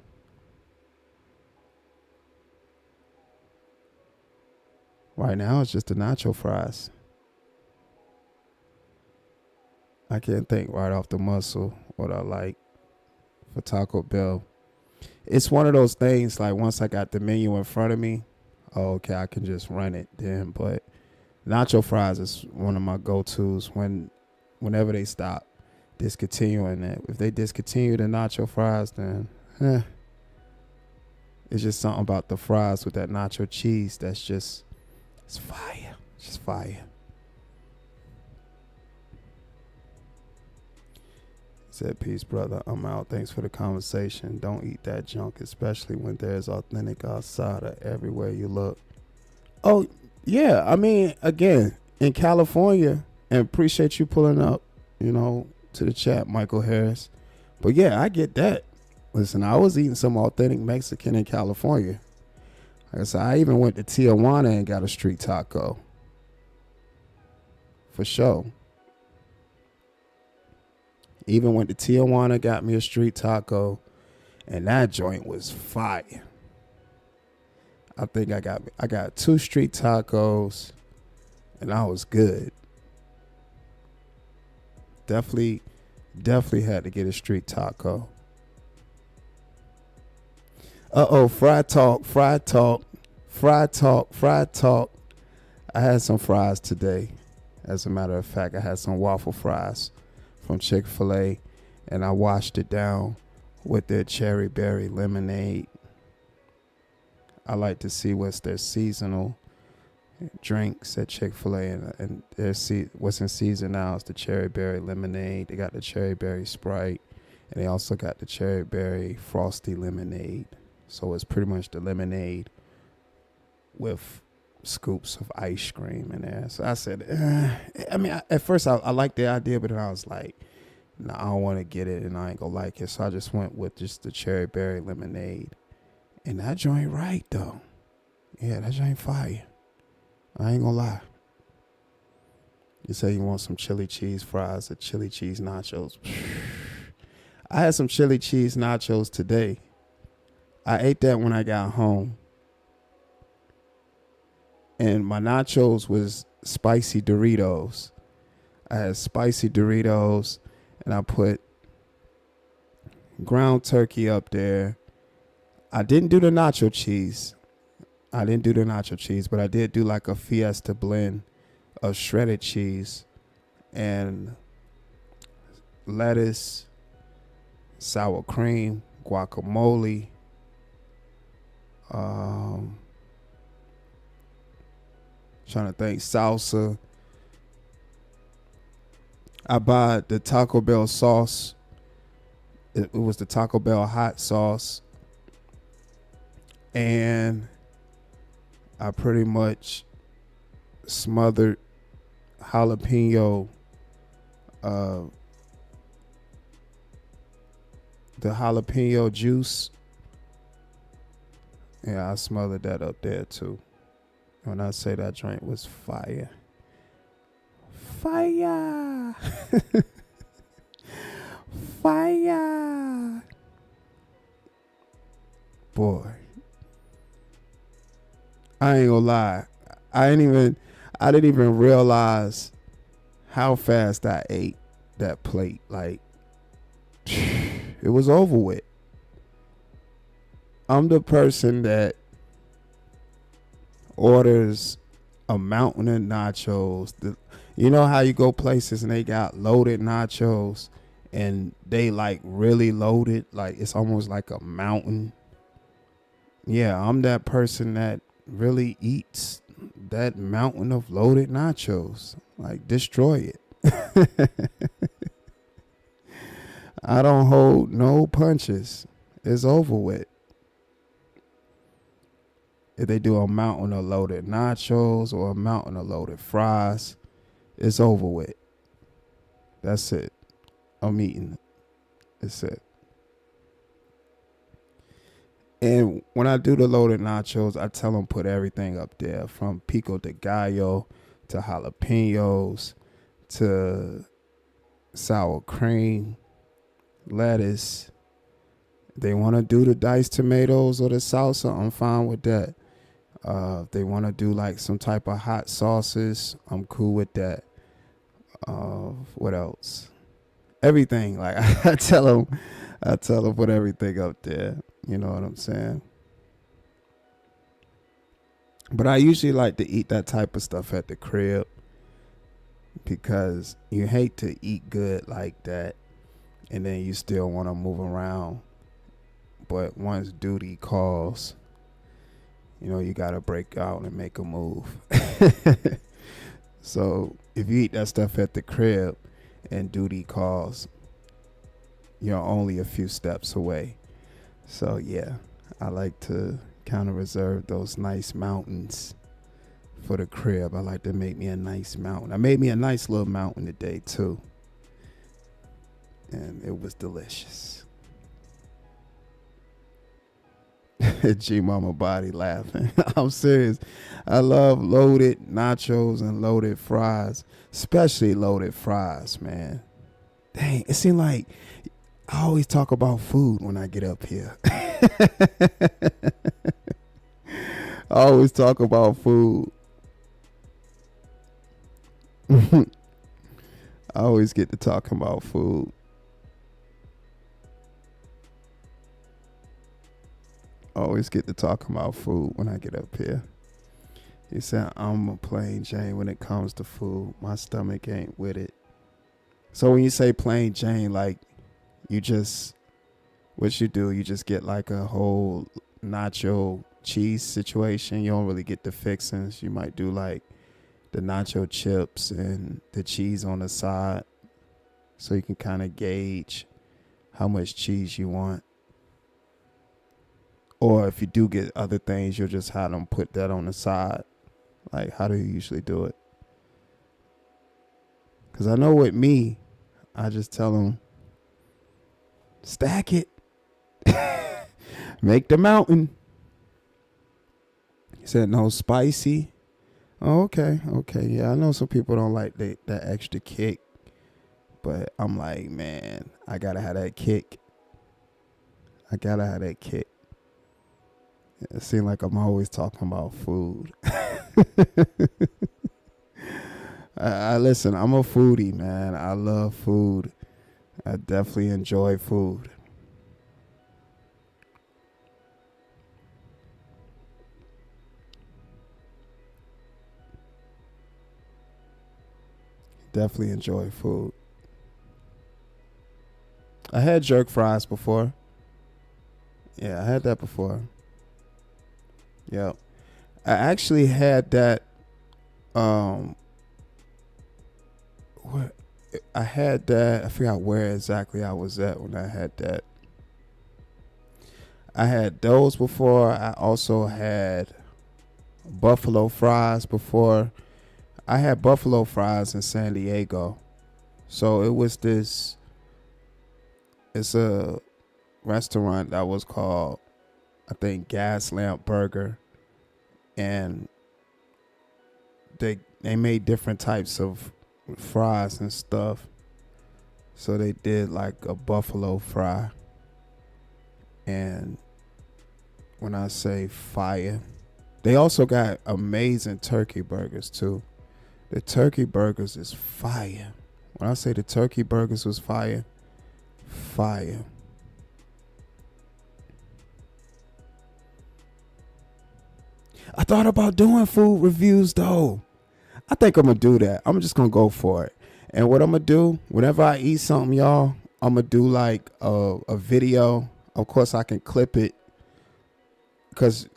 Right now, it's just the nacho fries. I can't think right off the muscle what I like for Taco Bell. It's one of those things, like, once I got the menu in front of me, oh, okay, I can just run it then. But nacho fries is one of my go-tos whenever they stop discontinuing it. If they discontinue the nacho fries, then it's just something about the fries with that nacho cheese that's just, it's fire. Just fire. Said, peace, brother. I'm out. Thanks for the conversation. Don't eat that junk, especially when there's authentic asada everywhere you look. Oh, yeah. I mean, again, in California, and appreciate you pulling up, to the chat, Michael Harris. But yeah, I get that. Listen, I was eating some authentic Mexican in California. Like I said, I even went to Tijuana and got a street taco. For sure. Even went to Tijuana, got me a street taco, and that joint was fire. I think I got 2 street tacos, and I was good. Definitely had to get a street taco. Fried talk. I had some fries today. As a matter of fact, I had some waffle fries from Chick-fil-A, and I washed it down with their cherry berry lemonade. I like to see what's their seasonal drinks at Chick-fil-A, and what's in season now is the cherry berry lemonade. They got the cherry berry Sprite, and they also got the cherry berry frosty lemonade. So it's pretty much the lemonade with scoops of ice cream in there. So I said, at first I liked the idea, but then I was like, no, I don't want to get it, and I ain't gonna like it. So I just went with just the cherry berry lemonade. And that joint right, though. Yeah, that joint fire. I ain't gonna lie. You say you want some chili cheese fries or chili cheese nachos. I had some chili cheese nachos today. I ate that when I got home. And my nachos was spicy Doritos. I had spicy Doritos, and I put ground turkey up there. I didn't do the nacho cheese. But I did do like a Fiesta blend of shredded cheese and lettuce, sour cream, guacamole, trying to think, salsa. I bought the Taco Bell sauce. It was the Taco Bell hot sauce. And I pretty much smothered jalapeno, the jalapeno juice. Yeah, I smothered that up there too. When I say that joint was fire. Fire. Fire. Boy. I ain't gonna lie. I didn't even realize how fast I ate that plate. Like, it was over with. I'm the person that orders a mountain of nachos. You know how you go places and they got loaded nachos and they like really loaded, like it's almost like a mountain. Yeah, I'm that person that really eats that mountain of loaded nachos. Like, destroy it. I don't hold no punches. It's over with. If they do a mountain of loaded nachos or a mountain of loaded fries, It's over with. That's it. I'm eating. That's it. And when I do the loaded nachos, I tell them put everything up there, from pico de gallo to jalapenos to sour cream, lettuce. They want to do the diced tomatoes or the salsa, I'm fine with that. If they want to do like some type of hot sauces, I'm cool with that. What else? Everything. Like I tell them put everything up there. You know what I'm saying? But I usually like to eat that type of stuff at the crib, because you hate to eat good like that and then you still want to move around. But once duty calls, you know, you got to break out and make a move. So if you eat that stuff at the crib and duty calls, you're only a few steps away. So yeah, I like to kind of reserve those nice mountains for the crib. I like to make me a nice mountain. I made me a nice little mountain today too, and it was delicious. G Mama body laughing. I'm serious. I love loaded nachos and loaded fries, especially loaded fries, man. Dang, it seems like I always talk about food when I get up here. I always talk about food. I always get to talking about food. I always get to talking about food when I get up here. He said, I'm a plain Jane when it comes to food. My stomach ain't with it. So when you say plain Jane, like, you just, what you do, you just get like a whole nacho cheese situation. You don't really get the fixings. You might do like the nacho chips and the cheese on the side, so you can kind of gauge how much cheese you want. Or if you do get other things, you'll just have them put that on the side. Like, how do you usually do it? Because I know with me, I just tell them, stack it. Make the mountain. He said, no spicy. Oh, okay. Okay. Yeah, I know some people don't like that extra kick. But I'm like, man, I got to have that kick. I got to have that kick. It seems like I'm always talking about food. I listen, I'm a foodie, man. I love food. I definitely enjoy food. Definitely enjoy food. I had jerk fries before. Yeah, I had that before. Yeah. I actually had that I had that, I forgot where exactly I was at when I had that. I had those before. I also had buffalo fries before. I had buffalo fries in San Diego. So it was it's a restaurant that was called, I think, Gas Lamp Burger. And they made different types of fries and stuff. So they did like a buffalo fry. And when I say fire, they also got amazing turkey burgers too. The turkey burgers is fire. When I say the turkey burgers was fire, fire. I thought about doing food reviews though. I think I'm going to do that. I'm just going to go for it. And what I'm going to do, whenever I eat something, y'all, I'm going to do like a video. Of course, I can clip it, because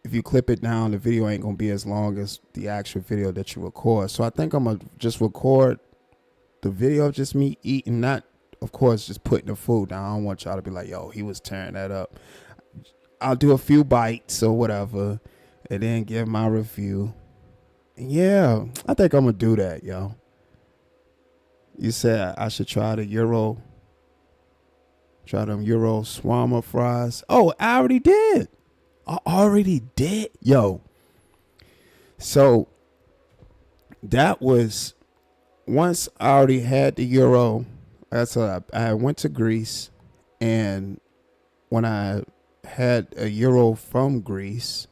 if you clip it down, the video ain't going to be as long as the actual video that you record. So I think I'm going to just record the video of just me eating, not, of course, just putting the food down. I don't want y'all to be like, yo, he was tearing that up. I'll do a few bites or whatever, and then give my review. Yeah, I think I'm going to do that, yo. You said I should try the Euro. Try them Euro Swama fries. Oh, I already did. I already did. Yo. So that was once I already had the Euro. I went to Greece, and when I had a Euro from Greece,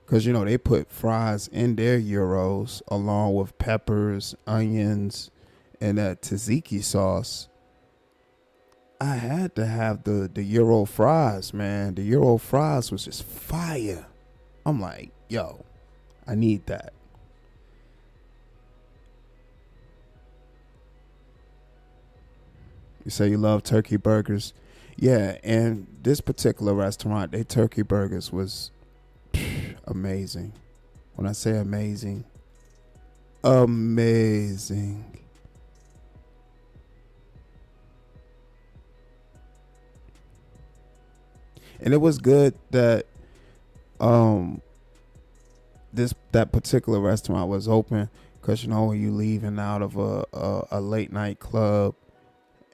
because you know they put fries in their Euros along with peppers, onions, and that tzatziki sauce. I had to have the Euro fries, man. The Euro fries was just fire. I'm like, yo, I need that. You say you love turkey burgers. Yeah, and this particular restaurant, their turkey burgers was amazing. When I say amazing, amazing. And it was good that that particular restaurant was open, because you know when you leaving out of a late night club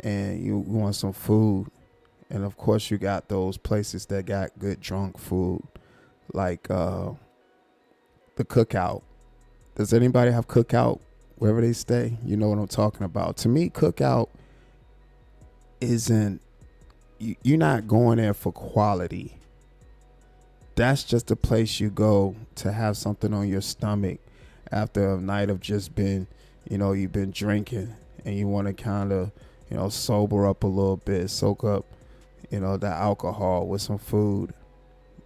and you want some food, and of course you got those places that got good drunk food, like the Cookout. Does anybody have Cookout wherever they stay? You know what I'm talking about. To me, Cookout isn't, you're not going there for quality. That's just a place you go to have something on your stomach after a night of just been, you know, you've been drinking and you want to kind of, you know, sober up a little bit, soak up, you know, that alcohol with some food.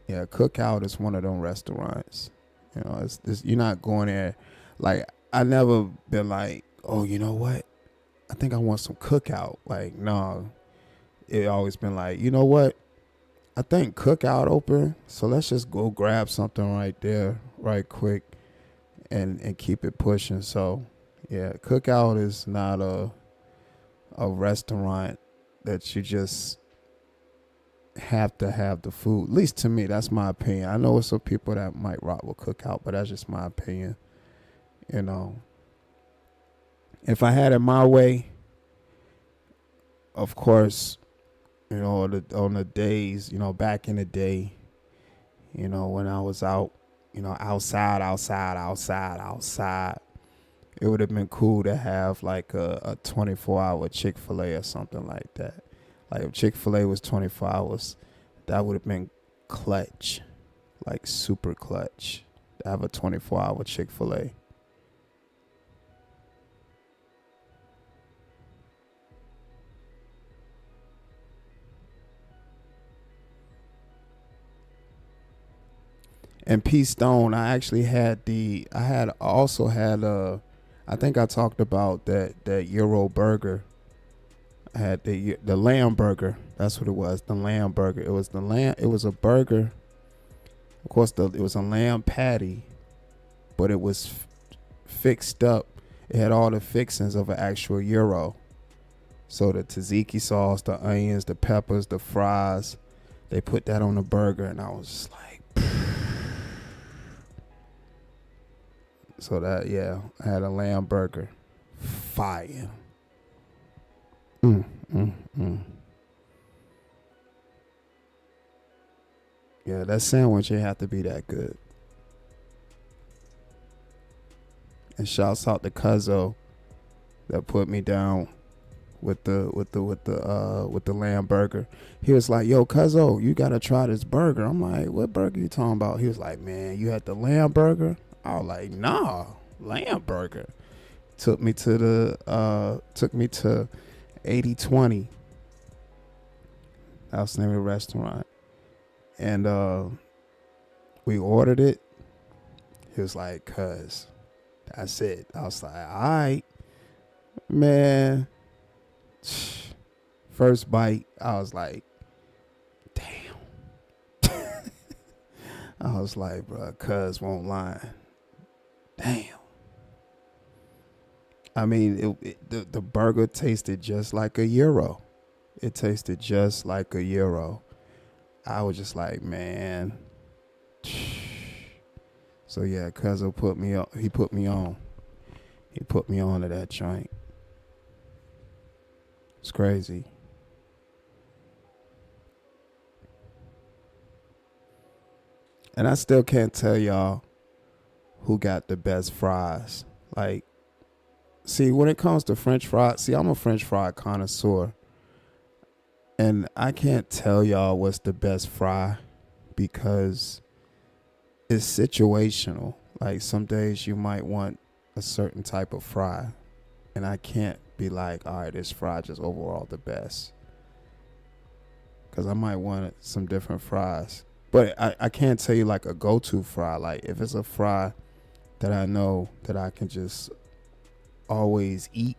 Yeah, Cookout is one of them restaurants. You know, it's you're not going there. Like, I never been like, oh, you know what? I think I want some Cookout. Like, no. It always been like, you know what? I think Cookout open, so let's just go grab something right there, right quick, and keep it pushing. So, yeah, Cookout is not a restaurant that you just have to have the food. At least to me, that's my opinion. I know there's some people that might rock with Cookout, but that's just my opinion. You know, if I had it my way, of course, you know, on the days, you know, back in the day, you know, when I was out, you know, outside, it would have been cool to have like a 24-hour Chick-fil-A or something like that. Like if Chick-fil-A was 24 hours, that would have been clutch, like super clutch to have a 24-hour Chick-fil-A. And P Stone, I actually had I think I talked about that Euro burger. I had the lamb burger. That's what it was, the lamb burger. It was a burger. Of course, it was a lamb patty, but it was fixed up. It had all the fixings of an actual Euro. So the tzatziki sauce, the onions, the peppers, the fries, they put that on the burger, and I was just like, so that, yeah, I had a lamb burger. Fire. Yeah, that sandwich ain't have to be that good. And shouts out to Cuzzo that put me down with the lamb burger. He was like, yo, Cuzzo, you gotta try this burger. I'm like, what burger you talking about? He was like, man, you had the lamb burger? I was like, nah, lamb burger. Took me to 8020. That was the name of the restaurant. And we ordered it. He was like, cuz, that's it. I was like, all right, man. First bite, I was like, damn. I was like, bro, cuz won't lie. Damn. I mean, the burger tasted just like a Euro. It tasted just like a Euro. I was just like, man. So yeah, cuz put me on. He put me on to that joint. It's crazy. And I still can't tell y'all who got the best fries. Like, see, when it comes to French fries, see, I'm a French fry connoisseur. And I can't tell y'all what's the best fry because it's situational. Like, some days you might want a certain type of fry. And I can't be like, all right, this fry just overall the best. Because I might want some different fries. But I can't tell you like a go-to fry. Like, if it's a fry that I know that I can just always eat,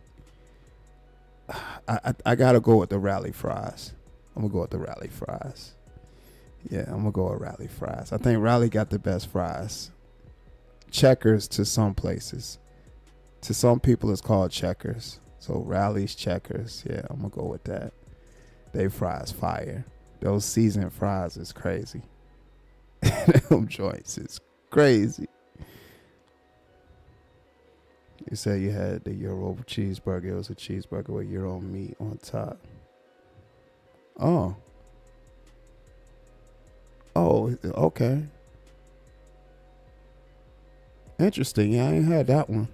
I got to go with the rally fries. I'm going to go with the rally fries. Yeah, I'm going to go with rally fries. I think Rally got the best fries. Checkers to some places. To some people, it's called Checkers. So Rally's Checkers. Yeah, I'm going to go with that. They fries fire. Those seasoned fries is crazy. Them joints is crazy. You said you had the Euro cheeseburger. It was a cheeseburger with Euro meat on top. Oh, okay. Interesting. Yeah, I ain't had that one.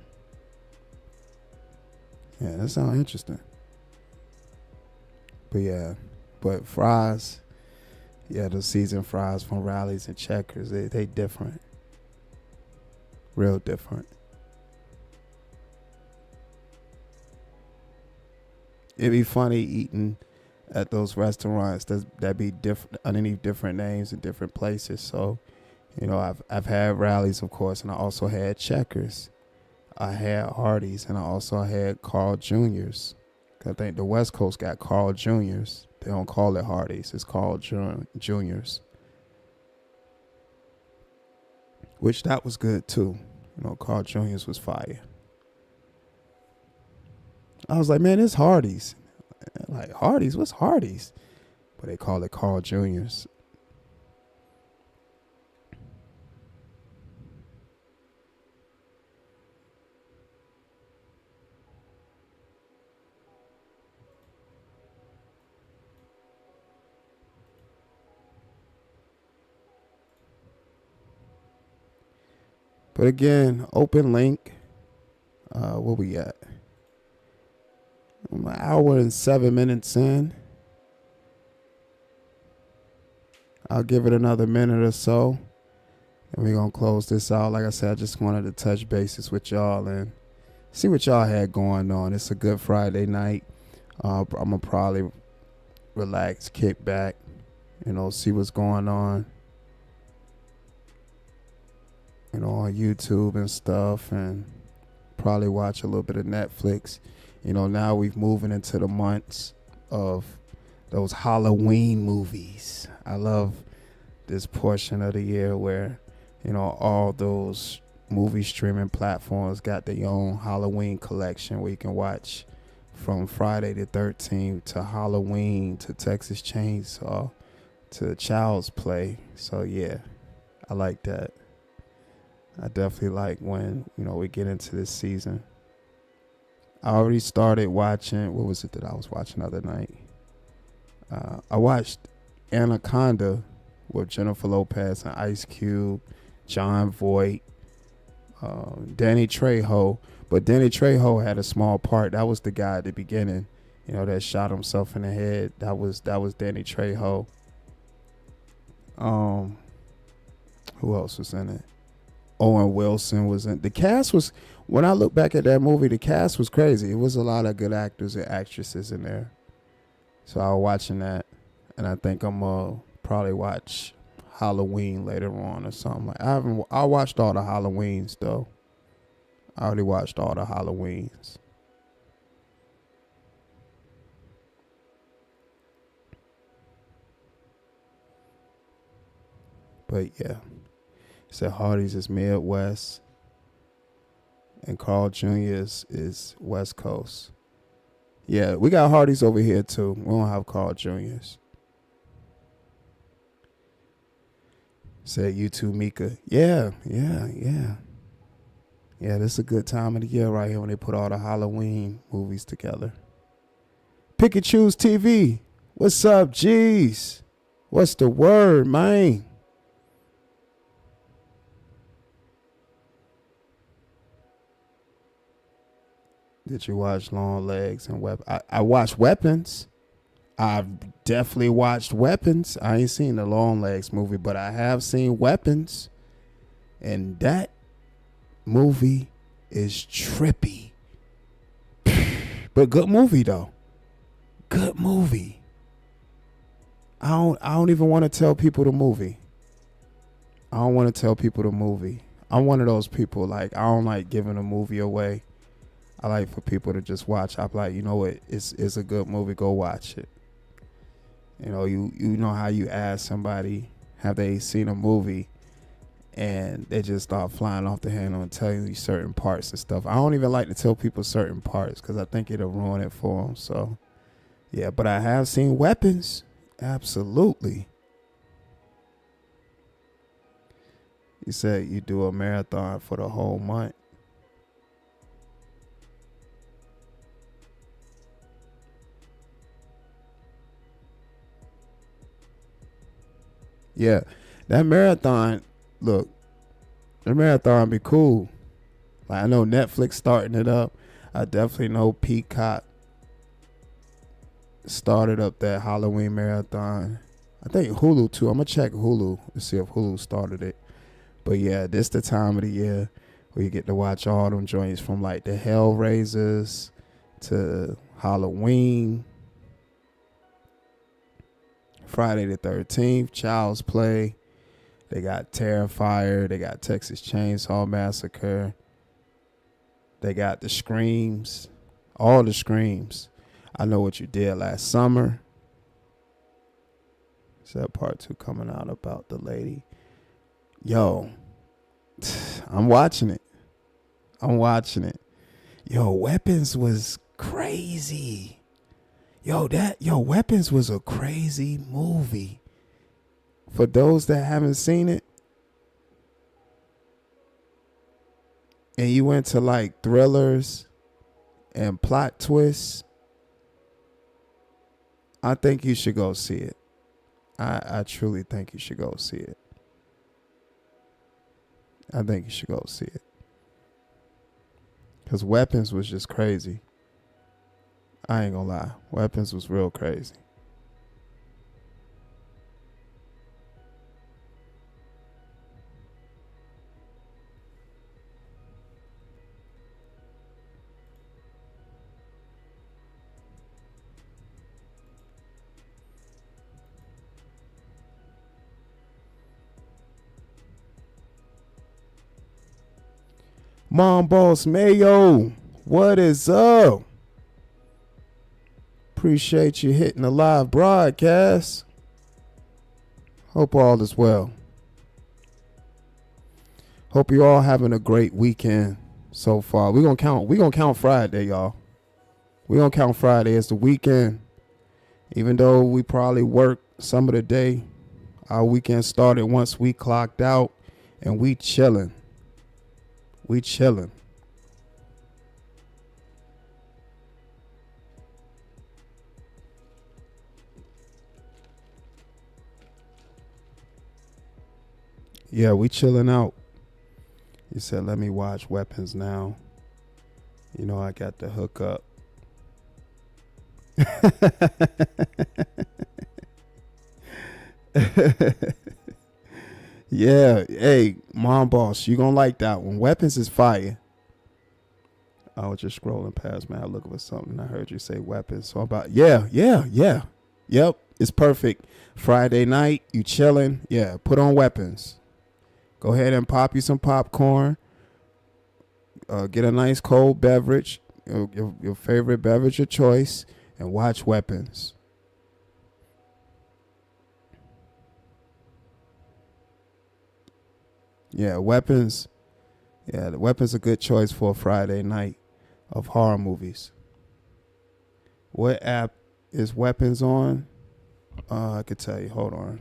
Yeah, that sounds interesting. But yeah, but fries, yeah, the seasoned fries from Rallies and Checkers, they different. Real different. It'd be funny eating at those restaurants that be different underneath different names in different places. So, you know, I've had Rallies, of course, and I also had Checkers. I had Hardee's, and I also had Carl Jr.'s. I think the West Coast got Carl Jr.'s. They don't call it Hardee's. It's called Junior's. Which that was good too. You know, Carl Jr.'s was fire. I was like, man, it's Hardee's. Like, Hardee's? What's Hardee's? But they call it Carl Jr.'s. But again, open link. Where we at? I'm an hour and 7 minutes in. I'll give it another minute or so. And we're going to close this out. Like I said, I just wanted to touch bases with y'all and see what y'all had going on. It's a good Friday night. I'm going to probably relax, kick back, you know, see what's going on, you know, on YouTube and stuff, and probably watch a little bit of Netflix. You know, now we've moving into the months of those Halloween movies. I love this portion of the year where, you know, all those movie streaming platforms got their own Halloween collection where you can watch from Friday the 13th to Halloween to Texas Chainsaw to Child's Play. So yeah, I like that. I definitely like when, you know, we get into this season. I already started watching, what was it that I was watching the other night? I watched Anaconda with Jennifer Lopez and Ice Cube, John Voight, Danny Trejo. But Danny Trejo had a small part. That was the guy at the beginning, you know, that shot himself in the head. That was Danny Trejo. Who else was in it? Owen Wilson was in. The cast was, when I look back at that movie, the cast was crazy. It was a lot of good actors and actresses in there. So I was watching that, and I think I'm probably watch Halloween later on or something. Like I watched all the Halloweens though. I already watched all the Halloweens. But yeah, so Hardee's is Midwest, and Carl Jr. is West Coast. Yeah, we got Hardee's over here too. We don't have Carl Jr.'s. Said you too, Mika. Yeah. Yeah, this is a good time of the year right here when they put all the Halloween movies together. Pick and Choose TV. What's up, G's? What's the word, man? Did you watch Long Legs and Weapons? I watched Weapons. I've definitely watched Weapons. I ain't seen the Long Legs movie, but I have seen Weapons. And that movie is trippy. But good movie though. Good movie. I don't even want to tell people the movie. I don't want to tell people the movie. I'm one of those people, like, I don't like giving a movie away. I like for people to just watch. I'm like, you know what? It's a good movie. Go watch it. You know, you know how you ask somebody, have they seen a movie, and they just start flying off the handle and telling you certain parts and stuff. I don't even like to tell people certain parts because I think it'll ruin it for them. So, yeah, but I have seen Weapons. Absolutely. You said you do a marathon for the whole month. Yeah, that marathon, look, the marathon be cool. Like, I know Netflix starting it up. I definitely know Peacock started up that Halloween marathon. I think Hulu too. I'm gonna check Hulu to see if Hulu started it. But yeah, this the time of the year where you get to watch all them joints from like the Hellraisers to Halloween, Friday the 13th, Child's Play. They got Terrifier. They got Texas Chainsaw Massacre. They got the Screams. All the Screams. I Know What You Did Last Summer. Is that part 2 coming out about the lady? Yo, I'm watching it. Yo, Weapons was crazy. Yo, Weapons was a crazy movie. For those that haven't seen it, and you went to like thrillers and plot twists, I think you should go see it. I truly think you should go see it. I think you should go see it. Because Weapons was just crazy. I ain't gonna lie. Weapons was real crazy. Mom Boss Mayo, what is up? Appreciate you hitting the live broadcast. Hope all is well. Hope you all having a great weekend so far. We're gonna count Friday, y'all. We're gonna count Friday as the weekend. Even though we probably work some of the day, our weekend started once we clocked out, and we chilling. We chilling. Yeah, we chilling out. You said, let me watch Weapons now. You know, I got the hook up. Yeah, hey, Mom Boss, you gonna like that one. Weapons is fire. I was just scrolling past, man. I looking for something. I heard you say Weapons. So I'm about, yeah. Yep, it's perfect. Friday night, you chilling. Yeah, put on Weapons. Go ahead and pop you some popcorn. Get a nice cold beverage, your favorite beverage of choice, and watch Weapons. Yeah, Weapons. Yeah, the Weapons a good choice for a Friday night of horror movies. What app is Weapons on? I could tell you. Hold on.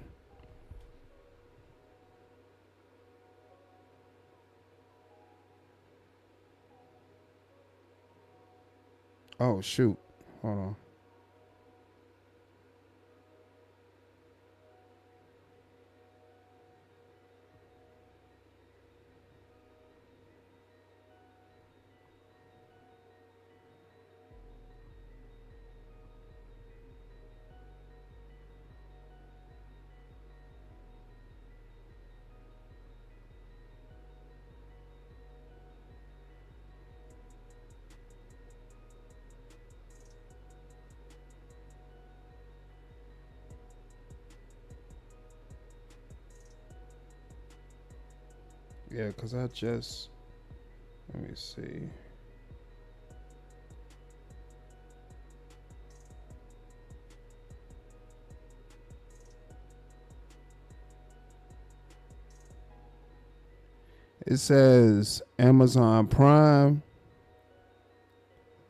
Oh, shoot. Hold on. Yeah, because I just, let me see. It says Amazon Prime,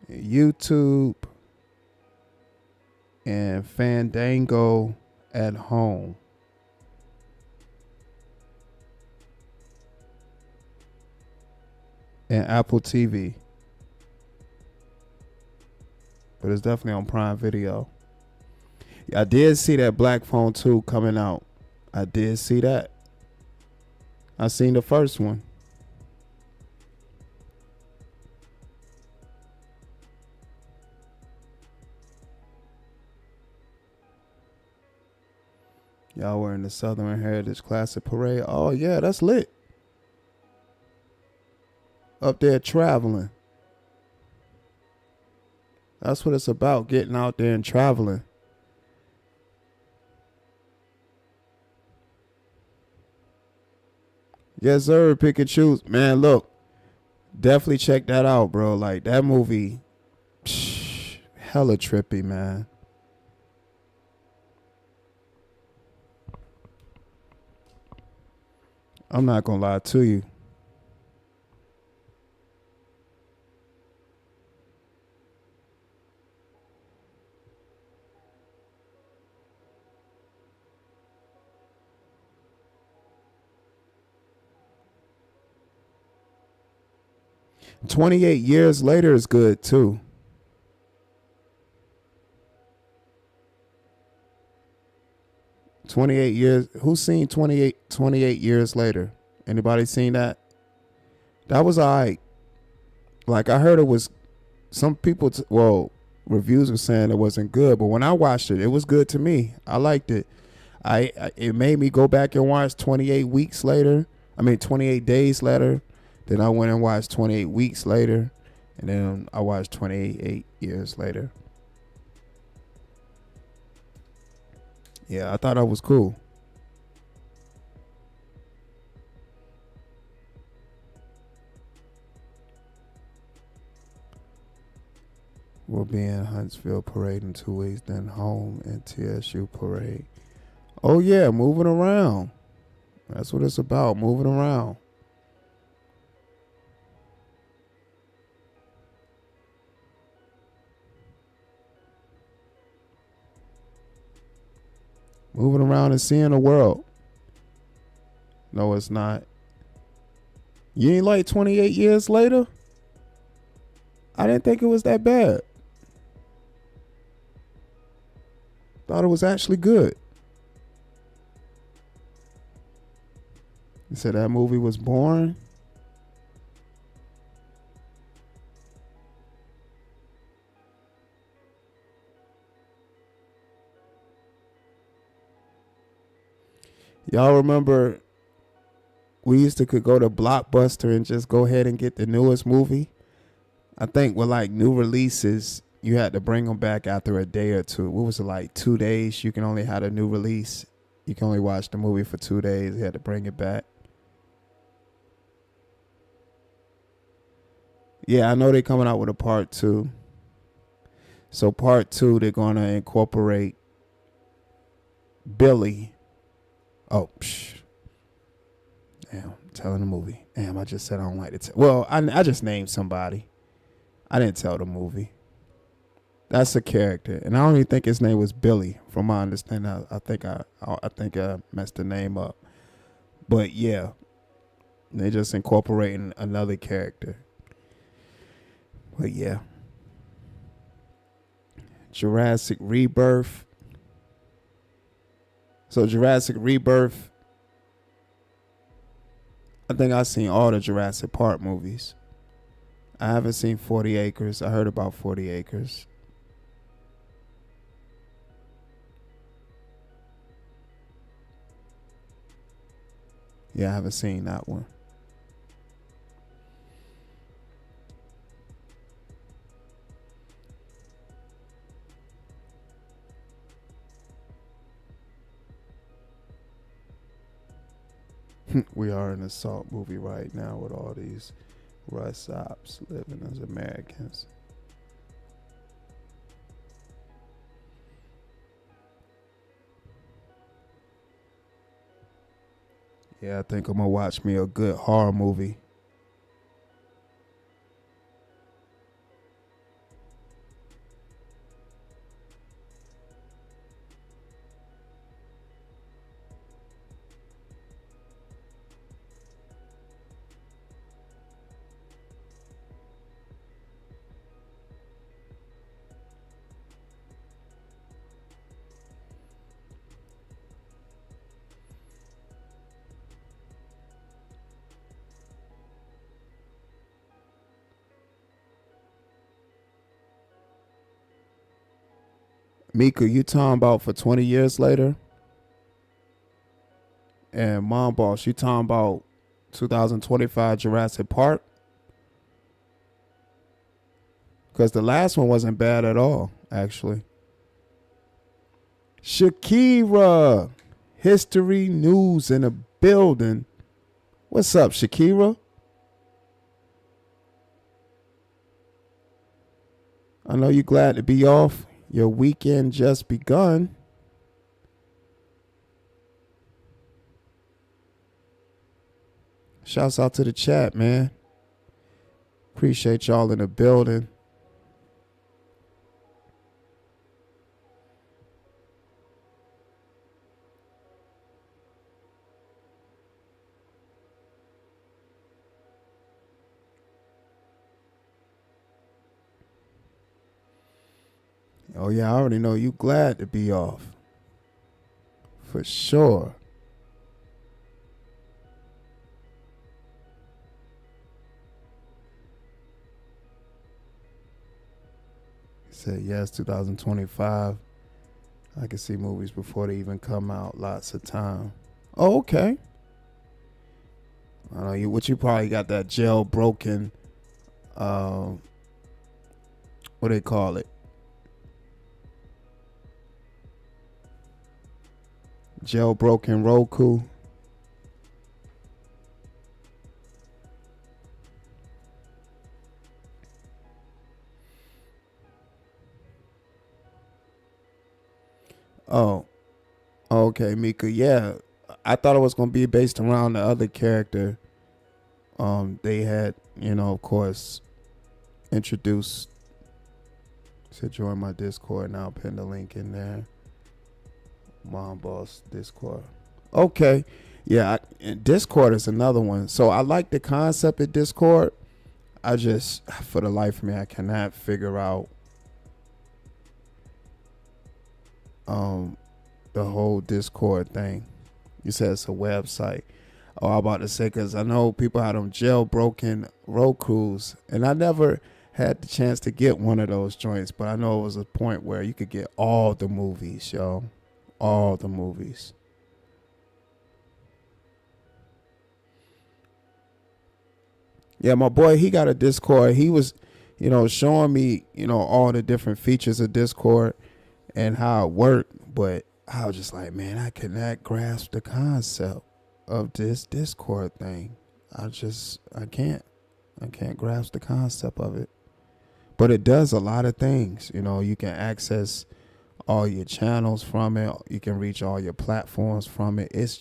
YouTube, and Fandango at home. And Apple TV. But it's definitely on Prime Video. I did see that Black Phone 2 coming out. I did see that. I seen the first one. Y'all were in the Southern Heritage Classic Parade. Oh yeah, that's lit. Up there traveling. That's what it's about, getting out there and traveling. Yes, sir. Pick and choose. Man, look. Definitely check that out, bro. Like, that movie, hella trippy, man. I'm not gonna lie to you. "28 Years Later" is good too. "28 Years." Who's seen 28 Years Later? Anybody seen that? That was alright. Like, I heard it was, some people, reviews were saying it wasn't good, but when I watched it, it was good to me. I liked it. It made me go back and watch 28 Weeks Later. 28 Days Later. Then I went and watched 28 Weeks Later. And then I watched 28 Years Later. Yeah, I thought that was cool. We'll be in Huntsville Parade in 2 weeks, then home in TSU Parade. Oh yeah, moving around. That's what it's about, moving around. Moving around and seeing the world. No, it's not. You ain't like 28 Years Later? I didn't think it was that bad. Thought it was actually good. You said that movie was boring? Y'all remember we used to could go to Blockbuster and just go ahead and get the newest movie? I think with like new releases, you had to bring them back after a day or two. What was it, like 2 days? You can only have a new release. You can only watch the movie for 2 days. You had to bring it back. Yeah, I know they're coming out with a part 2. So part 2, they're going to incorporate Billy. Oh, damn, I'm telling the movie. Damn, I just said I don't like it. Well, I just named somebody. I didn't tell the movie. That's a character, and I don't even think his name was Billy. From my understanding, I think I messed the name up. But yeah, they just incorporating another character. But yeah, Jurassic Rebirth. So Jurassic Rebirth, I think I've seen all the Jurassic Park movies. I haven't seen 40 Acres. I heard about 40 Acres. Yeah, I haven't seen that one. We are in a salt movie right now with all these Russ ops living as Americans. Yeah, I think I'm gonna watch me a good horror movie. Mika, you talking about for 20 years later? And Mom Boss, you talking about 2025 Jurassic Park? Because the last one wasn't bad at all, actually. Shakira, history news in the building. What's up, Shakira? I know you're glad to be off. Your weekend just begun. Shouts out to the chat, man. Appreciate y'all in the building. Oh, yeah, I already know you glad to be off. For sure. He said, yes, 2025. I can see movies before they even come out. Lots of time. Oh, okay. I know you probably got that jailbroken, what they call it? Jailbroken Roku. Oh, okay, Mika. Yeah, I thought it was gonna be based around the other character. They had, of course, introduced to join my Discord. Now pin the link in there. Mom Boss Discord. Okay. Yeah, and Discord is another one. So I like the concept of Discord. I just, for the life of me, I cannot figure out the whole Discord thing. You said it's a website. Oh, I'm about to say, because I know people had them jailbroken Rokus, and I never had the chance to get one of those joints, but I know it was a point where you could get all the movies, yo. All the movies. Yeah, my boy, he got a Discord. He was, showing me, all the different features of Discord and how it worked. But I was just like, man, I cannot grasp the concept of this Discord thing. I can't grasp the concept of it. But it does a lot of things. You can access all your channels from it. You can reach all your platforms from it. It's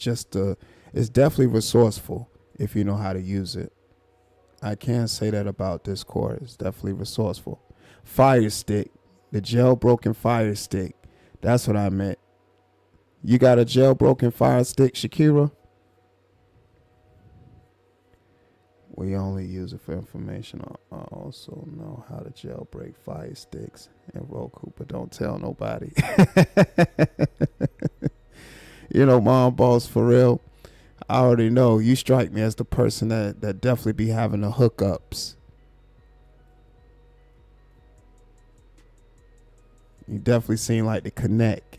definitely resourceful if you know how to use it. I can't say that about Discord. It's definitely resourceful. Fire Stick, the jailbroken Fire Stick. That's what I meant. You got a jailbroken Fire Stick, Shakira? We only use it for information. I also know how to jailbreak Fire Sticks and Roku, but don't tell nobody. Mom Boss, for real. I already know you strike me as the person that definitely be having the hookups. You definitely seem like the connect.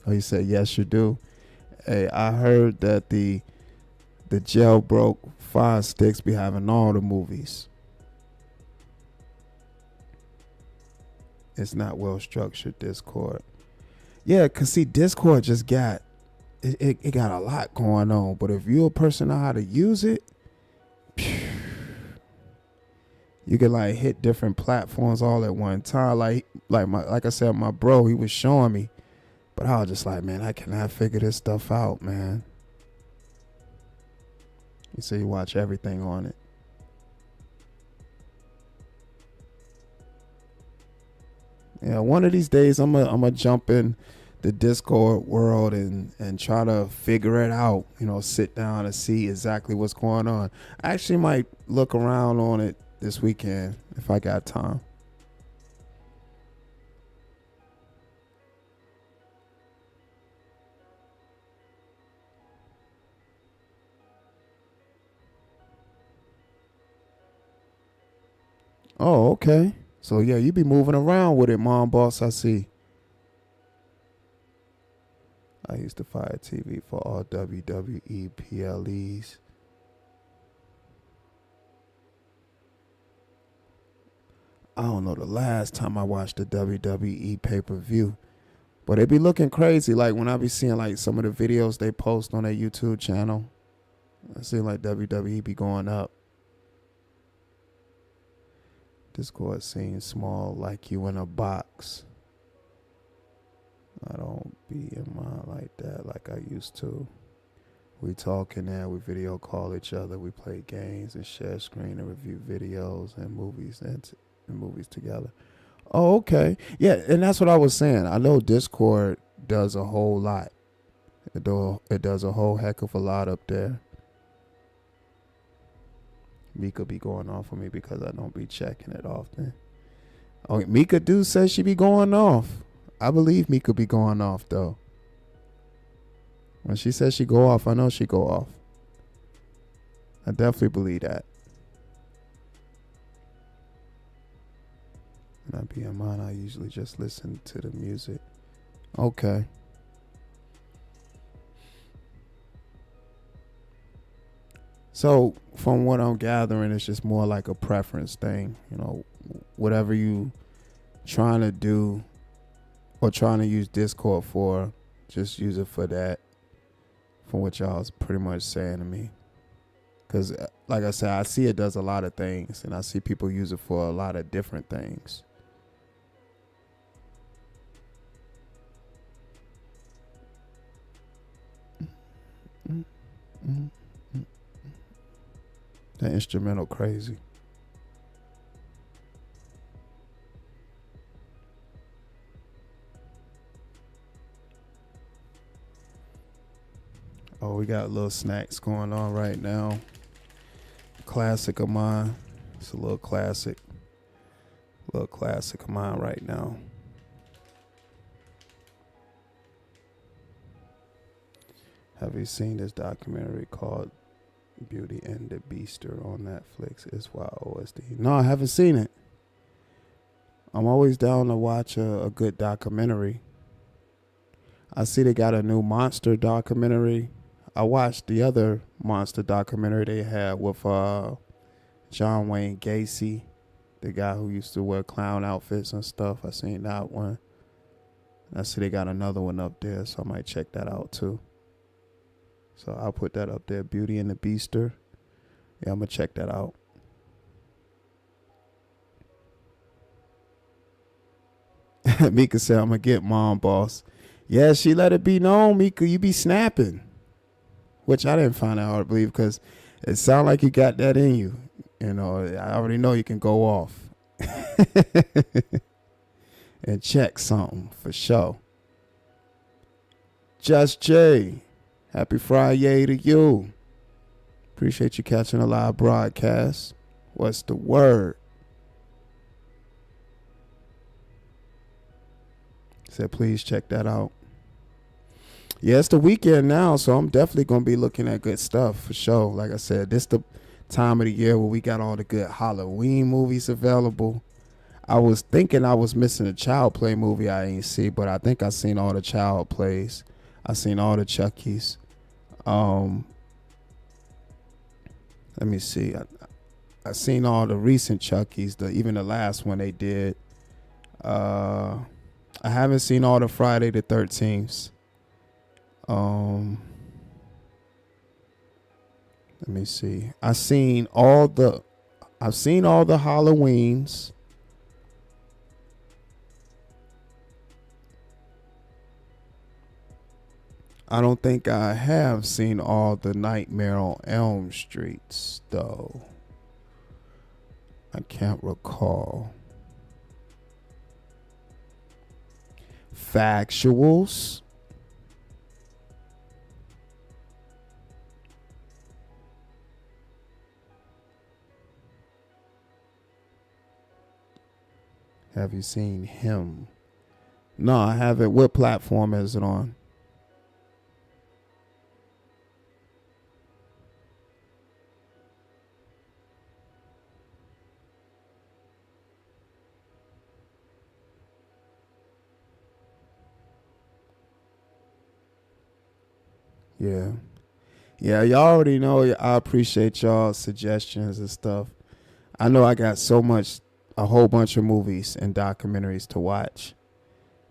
Oh, you said yes, you do. Hey, I heard that the jailbroke Fire Sticks be having all the movies. It's not well structured, Discord. Yeah, cause see, Discord just got it got a lot going on. But if you're a person know how to use it, you can like hit different platforms all at one time. Like I said, my bro, he was showing me, but I was just like, man, I cannot figure this stuff out, man. You see, you watch everything on it. Yeah, one of these days I'm gonna jump in the Discord world and try to figure it out. You know, sit down and see exactly what's going on. I actually might look around on it this weekend if I got time. Oh, okay. So yeah, you be moving around with it, Mom Boss, I see. I used to fire TV for all WWE PLEs. I don't know the last time I watched a WWE pay-per-view, but it be looking crazy. Like when I be seeing like some of the videos they post on their YouTube channel, I see like WWE be going up. Discord seems small, like you in a box. I don't be in mine like that like I used to. We talking there, we video call each other, we play games and share screen and review videos and movies and movies together. Oh, okay. Yeah, and that's what I was saying. I know Discord does a whole lot. It does a whole heck of a lot up there. Mika be going off on me because I don't be checking it often. Oh, Mika do say she be going off. I believe Mika be going off though. When she says she go off, I know she go off. I definitely believe that. When I be in mine, I usually just listen to the music. Okay. So from what I'm gathering, it's just more like a preference thing. You know, whatever you trying to do or trying to use Discord for, just use it for that. From what y'all was pretty much saying to me. Because like I said, I see it does a lot of things, and I see people use it for a lot of different things. That instrumental crazy. Oh, we got little snacks going on right now. Classic of mine. It's a little classic. Little classic of mine right now. Have you seen this documentary called Beauty and the Beaster on Netflix? It's YOSD. No, I haven't seen it. I'm always down to watch a good documentary. I see they got a new monster documentary. I watched the other monster documentary they had with John Wayne Gacy, the guy who used to wear clown outfits and stuff. I seen that one. I see they got another one up there, so I might check that out too. So I'll put that up there, Beauty and the Beaster. Yeah, I'm going to check that out. Mika said, I'm going to get Mom Boss. Yeah, she let it be known, Mika, you be snapping. Which I didn't find that hard to believe because it sounded like you got that in you. You know, I already know you can go off. And check something for sure. Just Jay. Happy Friday to you. Appreciate you catching a live broadcast. What's the word? Said please check that out. Yeah, it's the weekend now, so I'm definitely going to be looking at good stuff for sure. Like I said, this the time of the year where we got all the good Halloween movies available. I was thinking I was missing a Child Play movie I ain't see, but I think I seen all the Child Plays. I seen all the Chuckies. Let me see. I seen all the recent Chuckies, even the last one they did. I haven't seen all the Friday the 13th. Let me see. I've seen all the Halloweens. I don't think I have seen all the Nightmare on Elm Streets, though. I can't recall. Factuals. Have you seen him? No, I haven't. What platform is it on? Yeah. Yeah, y'all already know I appreciate y'all's suggestions and stuff. I know I got a whole bunch of movies and documentaries to watch.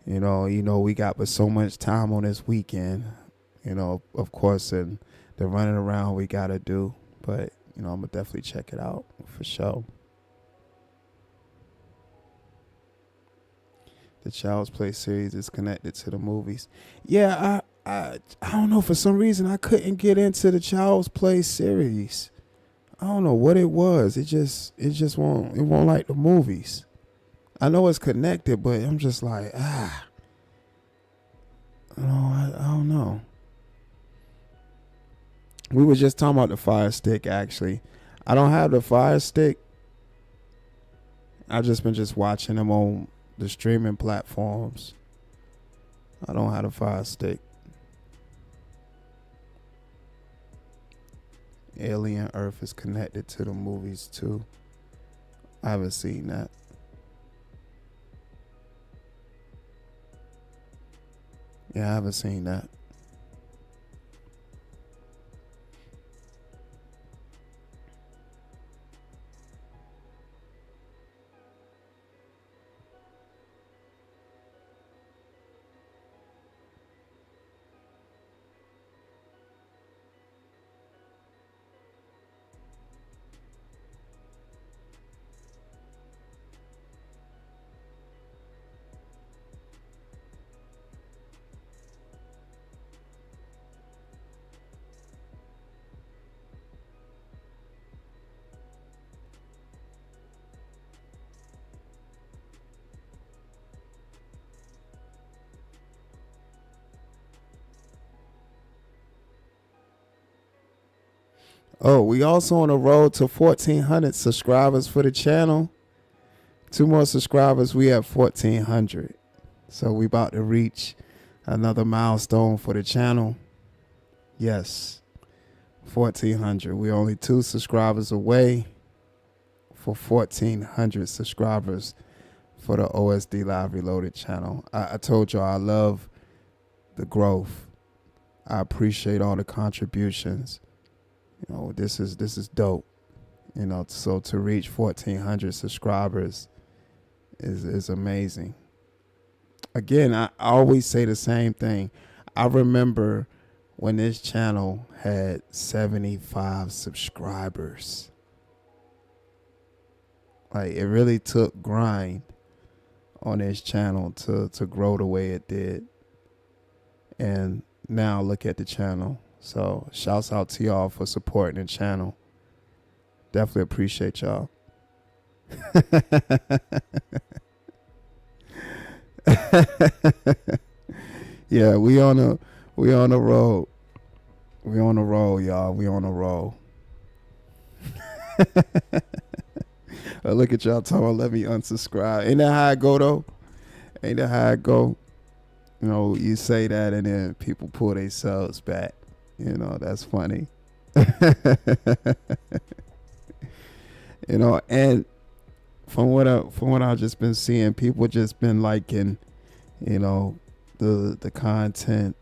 You know, we got but so much time on this weekend, of course, and the running around we got to do. But, I'm going to definitely check it out for sure. The Child's Play series is connected to the movies. Yeah, I don't know. For some reason, I couldn't get into the Child's Play series. I don't know what it was. It just won't like the movies. I know it's connected, but I'm just like, I don't know. We were just talking about the Fire Stick, actually. I don't have the Fire Stick. I've just been watching them on the streaming platforms. I don't have the Fire Stick. Alien Earth is connected to the movies too. I haven't seen that. Yeah, I haven't seen that. Oh, we also on the road to 1,400 subscribers for the channel. 2 more subscribers, we have 1,400. So we about to reach another milestone for the channel. Yes, 1,400. We're only 2 subscribers away for 1,400 subscribers for the OSD Live Reloaded channel. I told y'all I love the growth. I appreciate all the contributions. This is dope. So to reach 1,400 subscribers is amazing. Again, I always say the same thing. I remember when this channel had 75 subscribers. Like, it really took grind on this channel to grow the way it did. And now look at the channel. So shouts out to y'all for supporting the channel. Definitely appreciate y'all. Yeah, we on the road. We on the roll, y'all. We on the roll. Look at y'all talking about let me unsubscribe. Ain't that how it go though? Ain't that how it go? You say that and then people pull themselves back. That's funny. And from what I've just been seeing, people just been liking, the content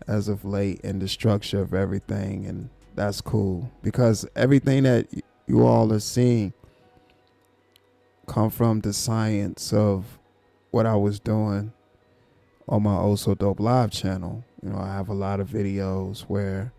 as of late and the structure of everything, and that's cool because everything that you all are seeing come from the science of what I was doing on my Also Dope Live channel. You know, I have a lot of videos where,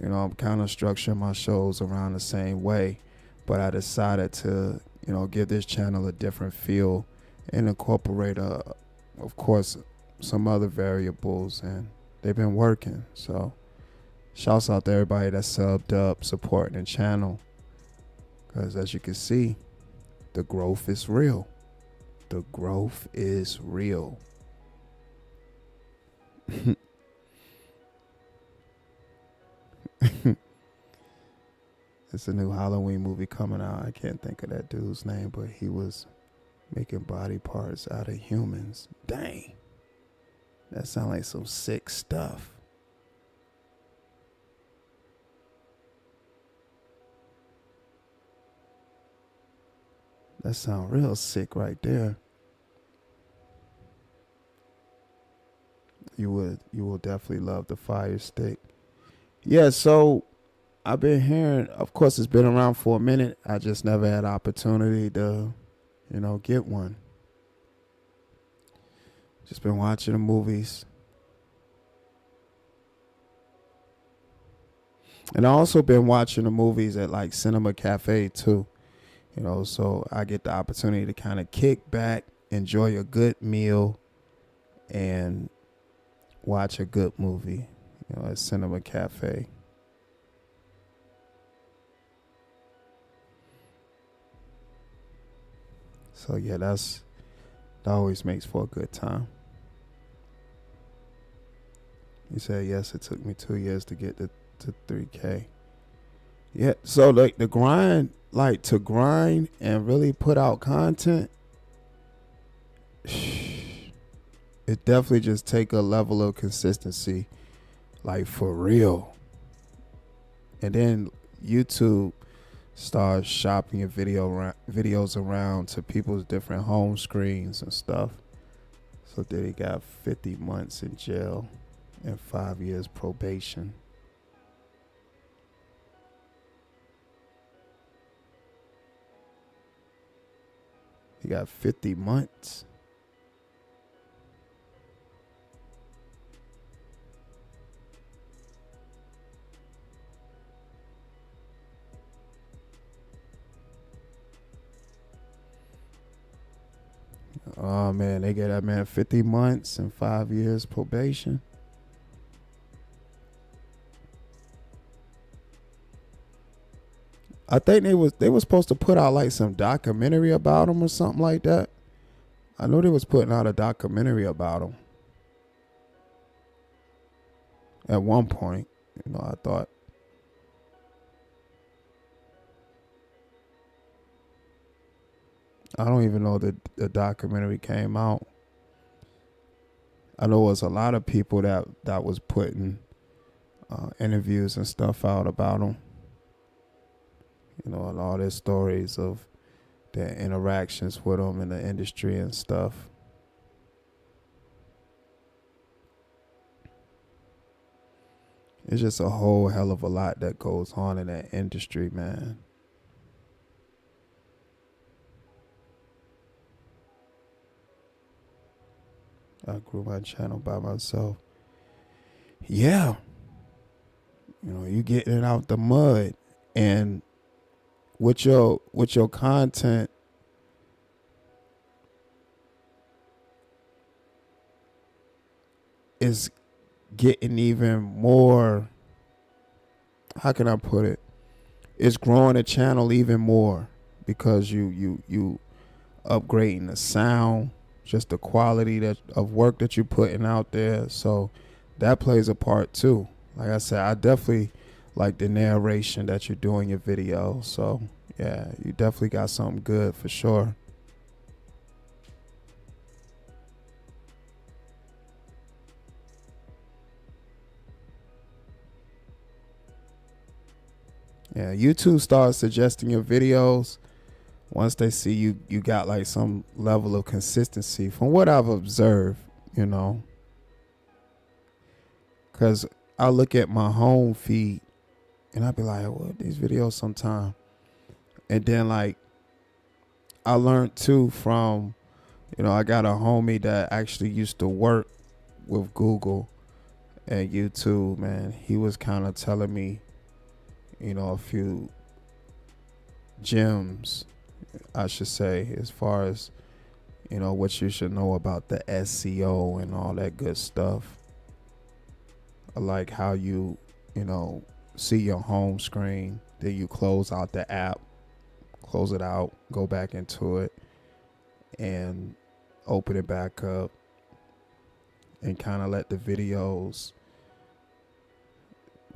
you know, I'm kind of structuring my shows around the same way, but I decided to, you know, give this channel a different feel and incorporate, of course, some other variables, and they've been working. So shouts out to everybody that subbed up, supporting the channel, because as you can see, the growth is real. The growth is real. It's a new Halloween movie coming out. I can't think of that dude's name, but he was making body parts out of humans. Dang. That sounds like some sick stuff. That sounds real sick right there. You will definitely love the Fire Stick. Yeah, so I've been hearing, of course it's been around for a minute. I just never had opportunity to, you know, get one. Just been watching the movies. And I also been watching the movies at like Cinema Cafe too. You know, so I get the opportunity to kind of kick back, enjoy a good meal, and watch a good movie, you know, at Cinema Cafe. So yeah, that always makes for a good time. He said, yes, it took me 2 years to get to 3K. Yeah, so like the grind, like to grind and really put out content, it definitely just take a level of consistency, like for real. And then YouTube starts shopping your videos around to people's different home screens and stuff. So then he got 50 months in jail and 5 years probation. He got 50 months. Oh man, they get that man 50 months and 5 years probation. I think they was supposed to put out like some documentary about him or something like that. I know they was putting out a documentary about him at one point. You know, I thought. I don't even know that the documentary came out. I know it was a lot of people that was putting interviews and stuff out about him. You know, and all their stories of their interactions with him in the industry and stuff. It's just a whole hell of a lot that goes on in that industry, man. I grew my channel by myself. Yeah. You know, you getting it out the mud, and with your content, is getting even more, how can I put it? It's growing the channel even more because you upgrading the sound, just the quality of work that you're putting out there. So that plays a part too. Like I said, I definitely like the narration that you're doing your video. So yeah, you definitely got something good for sure. Yeah, YouTube starts suggesting your videos once they see you got like some level of consistency from what I've observed, you know. Because I look at my home feed and I be like, what, these videos sometime. And then like I learned too from, you know, I got a homie that actually used to work with Google and YouTube, man, he was kind of telling me, a few gems, I should say, as far as, what you should know about the SEO and all that good stuff. Like how you, see your home screen, then you close out the app, close it out, go back into it, and open it back up, and kind of let the videos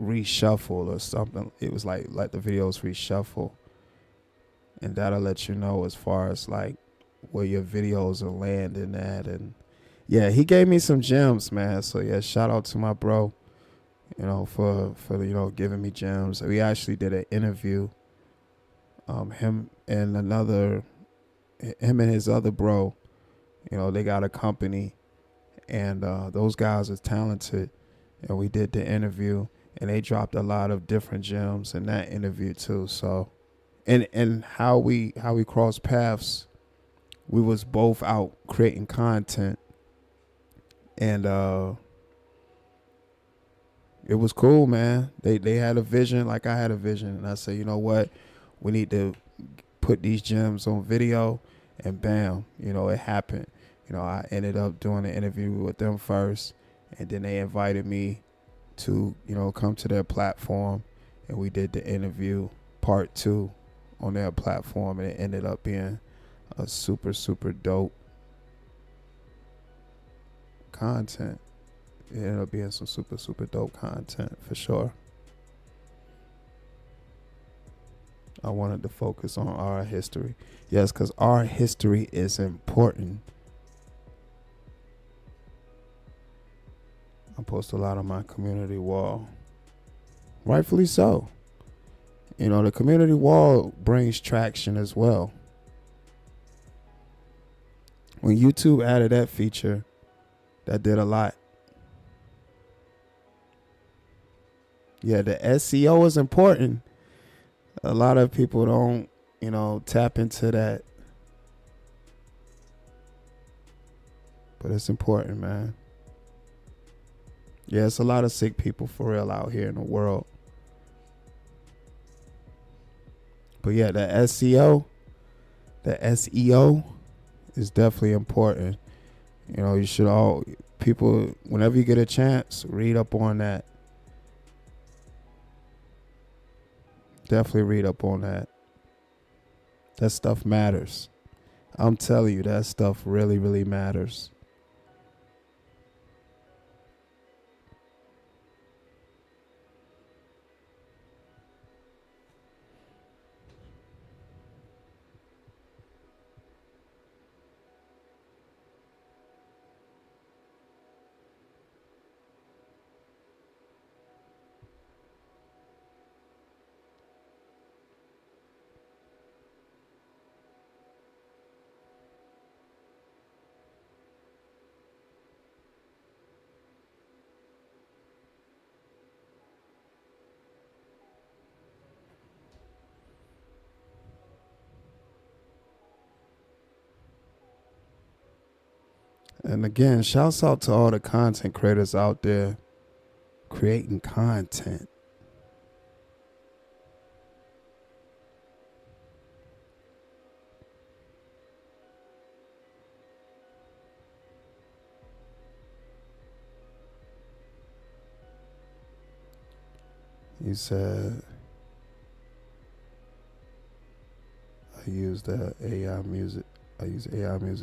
reshuffle or something. It was like let the videos reshuffle, and that'll let you know as far as like where your videos are landing at. And yeah, he gave me some gems, man. So yeah, shout out to my bro, for giving me gems. We actually did an interview, him and his other bro, they got a company, and those guys are talented, and we did the interview, and they dropped a lot of different gems in that interview too. So and how we crossed paths, we was both out creating content, and it was cool, man. They had a vision like I had a vision, and I said, you know what, we need to put these gems on video, and bam, it happened. I ended up doing an interview with them first, and then they invited me to, come to their platform, and we did the interview part 2 on their platform, and it ended up being a super, super dope content. It ended up being some super, super dope content for sure. I wanted to focus on our history. Yes, because our history is important. I post a lot on my community wall. Rightfully so. The community wall brings traction as well. When YouTube added that feature, that did a lot. Yeah, the SEO is important. A lot of people don't, tap into that. But it's important, man. Yeah, it's a lot of sick people for real out here in the world. But yeah, the SEO is definitely important. You should people, whenever you get a chance, read up on that. Definitely read up on that. That stuff matters. I'm telling you, that stuff really, really matters. And again, shouts out to all the content creators out there creating content. He said, I use AI music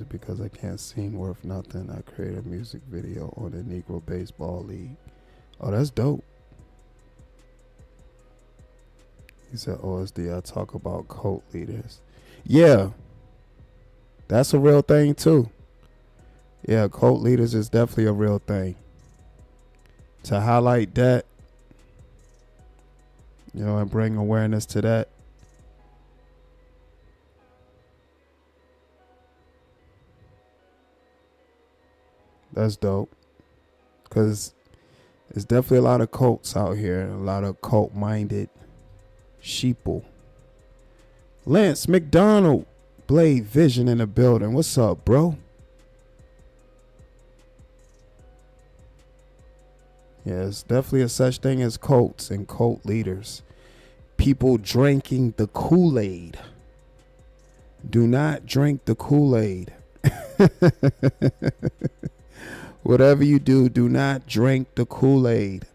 because I can't sing worth nothing. I create a music video on the Negro Baseball League. Oh, that's dope. He said, OSD, I talk about cult leaders. Yeah, that's a real thing too. Yeah, cult leaders is definitely a real thing. To highlight that, and bring awareness to that. That's dope. Because there's definitely a lot of cults out here. A lot of cult-minded sheeple. Lance McDonald, Blade Vision in the building. What's up, bro? There's definitely a such thing as cults and cult leaders. People drinking the Kool-Aid. Do not drink the Kool-Aid. Whatever you do, do not drink the Kool-Aid.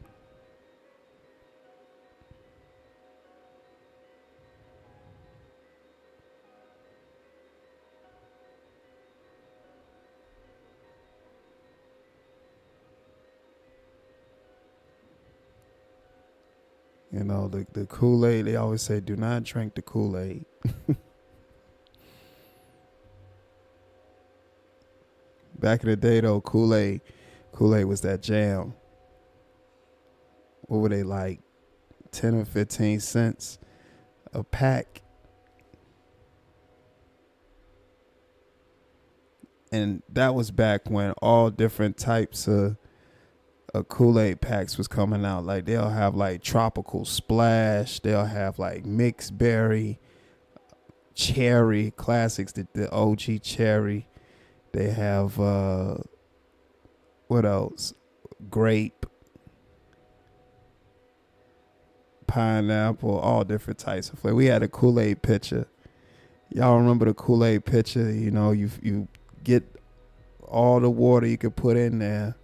You know, the Kool-Aid, they always say, do not drink the Kool-Aid. Back in the day, though, Kool-Aid was that jam. What were they, like 10 or 15 cents a pack? And that was back when all different types of Kool-Aid packs was coming out. Like they'll have like tropical splash, they'll have like mixed berry, cherry classics, the OG cherry. They have what else? Grape, pineapple, all different types of flavor. We had a Kool-Aid pitcher. Y'all remember the Kool-Aid pitcher? You know, you get all the water you could put in there.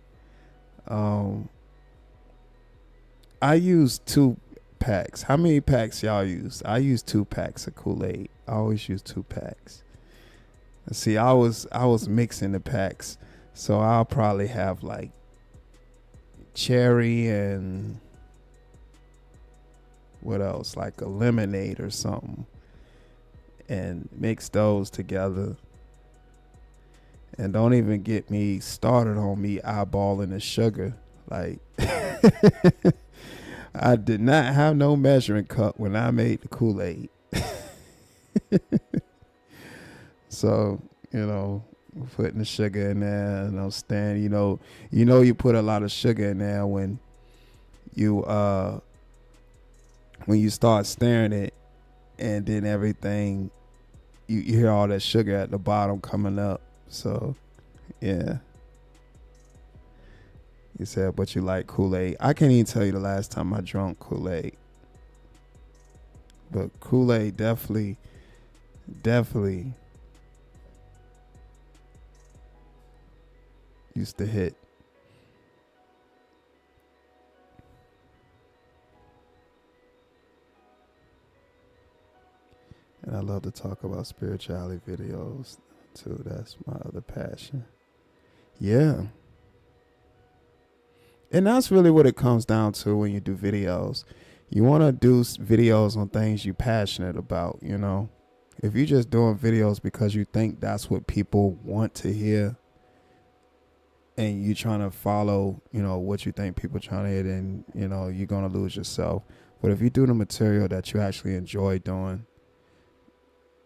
I used 2 packs. How many packs y'all use? I use 2 packs of Kool-Aid. I always use 2 packs. See, I was mixing the packs, so I'll probably have like cherry and what else, like a lemonade or something, and mix those together. And don't even get me started on me eyeballing the sugar. Like, I did not have no measuring cup when I made the Kool-Aid. So, you know, putting the sugar in there, and I'm staying, you know, you put a lot of sugar in there when you start stirring it, and then everything, you hear all that sugar at the bottom coming up. So, yeah. You said, but you like Kool-Aid. I can't even tell you the last time I drank Kool-Aid. But Kool-Aid definitely used to hit. And I love to talk about spirituality videos too. That's my other passion. Yeah. And that's really what it comes down to when you do videos. You want to do videos on things you're passionate about, you know. If you're just doing videos because you think that's what people want to hear, and you're trying to follow, you know, what you think people trying to hear, then, you know, you're going to lose yourself. But if you do the material that you actually enjoy doing,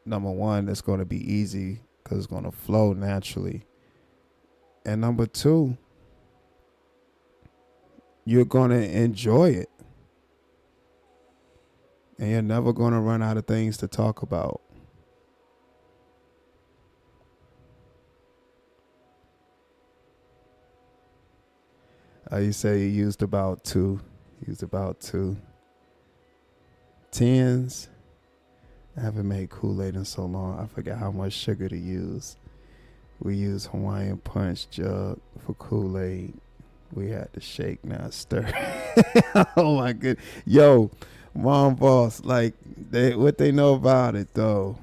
number one, it's going to be easy because it's going to flow naturally. And number two, you're going to enjoy it. And you're never going to run out of things to talk about. You say you used about two 10s. I haven't made Kool-Aid in so long. I forgot how much sugar to use. We use Hawaiian Punch jug for Kool-Aid. We had to shake, now stir. Oh my good. Yo, Mom Boss, like what they know about it though.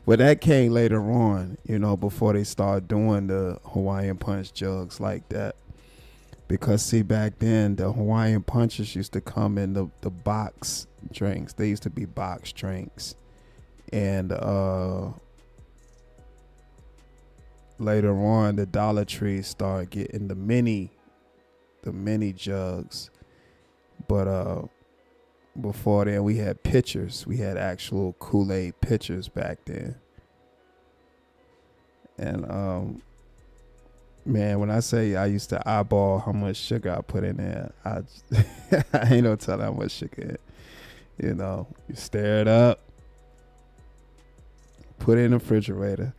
Well, that came later on, you know, before they started doing the Hawaiian Punch jugs like that. Because see, back then the Hawaiian Punches used to come in the box drinks. They used to be box drinks. And later on, the Dollar Tree started getting the mini jugs. But before then, we had pitchers. We had actual Kool-Aid pitchers back then. And man, when I say I used to eyeball how much sugar I put in there, I ain't no telling how much sugar. You know, you stir it up, put it in the refrigerator,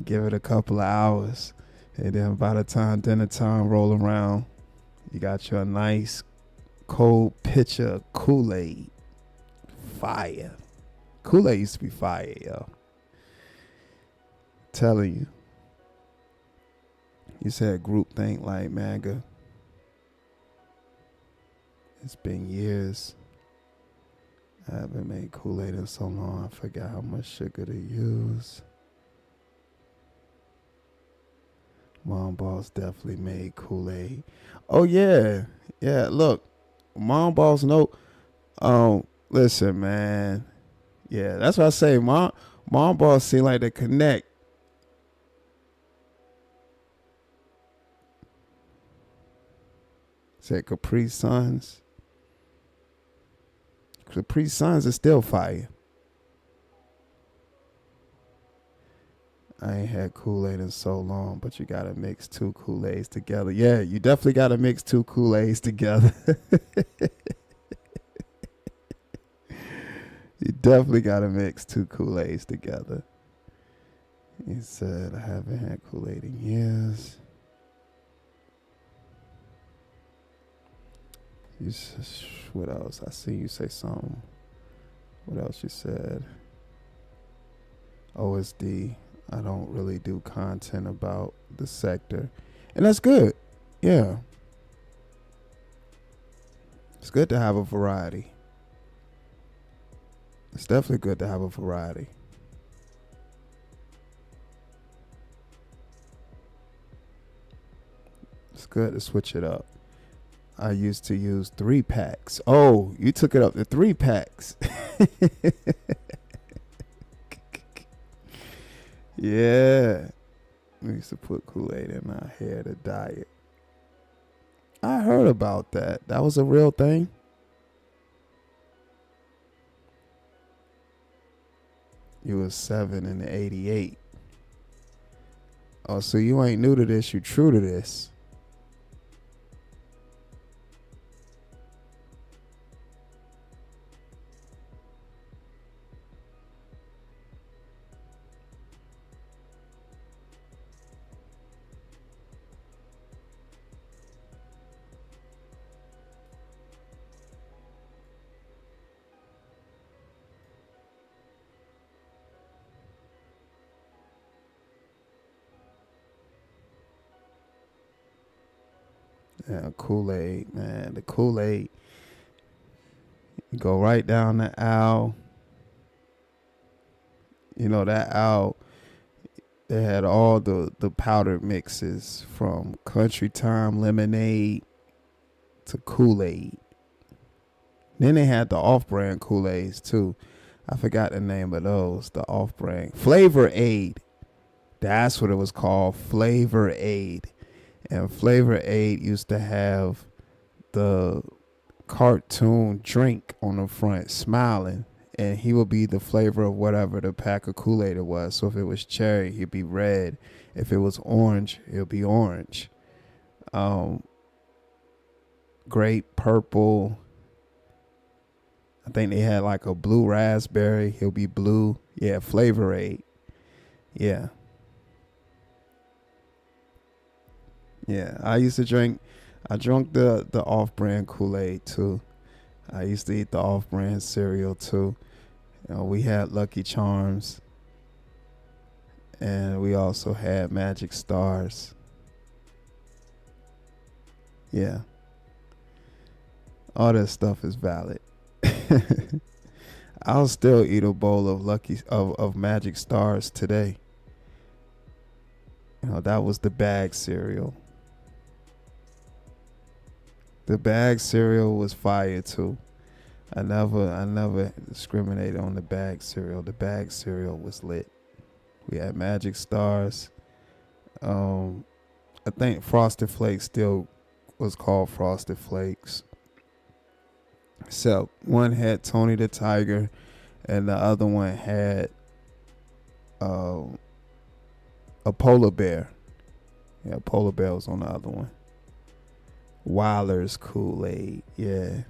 give it a couple of hours. And then by the time dinner time roll around, you got your nice cold pitcher of Kool-Aid. Fire. Kool-Aid used to be fire, yo. Telling you. You said group think like MAGA. It's been years. I haven't made Kool-Aid in so long. I forgot how much sugar to use. Mom Boss definitely made Kool-Aid. Oh yeah. Yeah, look. Mom Boss know. Listen, man. Yeah, that's what I say. Mom Boss seem like they connect. Said Capri Suns. Capri Suns is still fire. I ain't had Kool-Aid in so long, but you gotta mix two Kool-Aids together. Yeah, you definitely gotta mix two Kool-Aids together. You definitely gotta mix two Kool-Aids together. He said, I haven't had Kool-Aid in years. What else? I see you say something. What else you said? OSD. I don't really do content about the sector. And that's good. Yeah. It's good to have a variety. It's definitely good to have a variety. It's good to switch it up. I used to use 3-packs. Oh, you took it up to 3-packs. Yeah. We used to put Kool-Aid in our hair to dye it. I heard about that. That was a real thing. You was 7 in the 88. Oh, so you ain't new to this. You true to this. Yeah, Kool-Aid, man. The Kool-Aid. You go right down the aisle. You know, that aisle, they had all the powdered mixes from Country Time lemonade to Kool-Aid. Then they had the off-brand Kool-Aids, too. I forgot the name of those, the off-brand. Flavor Aid. That's what it was called, Flavor Aid. And Flavor Aid used to have the cartoon drink on the front, smiling. And he would be the flavor of whatever the pack of Kool-Aid it was. So if it was cherry, he'd be red. If it was orange, it'll be orange. Grape, purple. I think they had like a blue raspberry. He'll be blue. Yeah, Flavor Aid. Yeah. Yeah, I drank the off-brand Kool-Aid too. I used to eat the off-brand cereal too. You know, we had Lucky Charms. And we also had Magic Stars. Yeah. All that stuff is valid. I'll still eat a bowl of Magic Stars today. You know, that was the bag cereal. The bag cereal was fire too. I never discriminated on the bag cereal. The bag cereal was lit. We had Magic Stars. I think Frosted Flakes still was called Frosted Flakes. So one had Tony the Tiger, and the other one had a polar bear. Yeah, polar bear was on the other one. Wilder's Kool-Aid, yeah.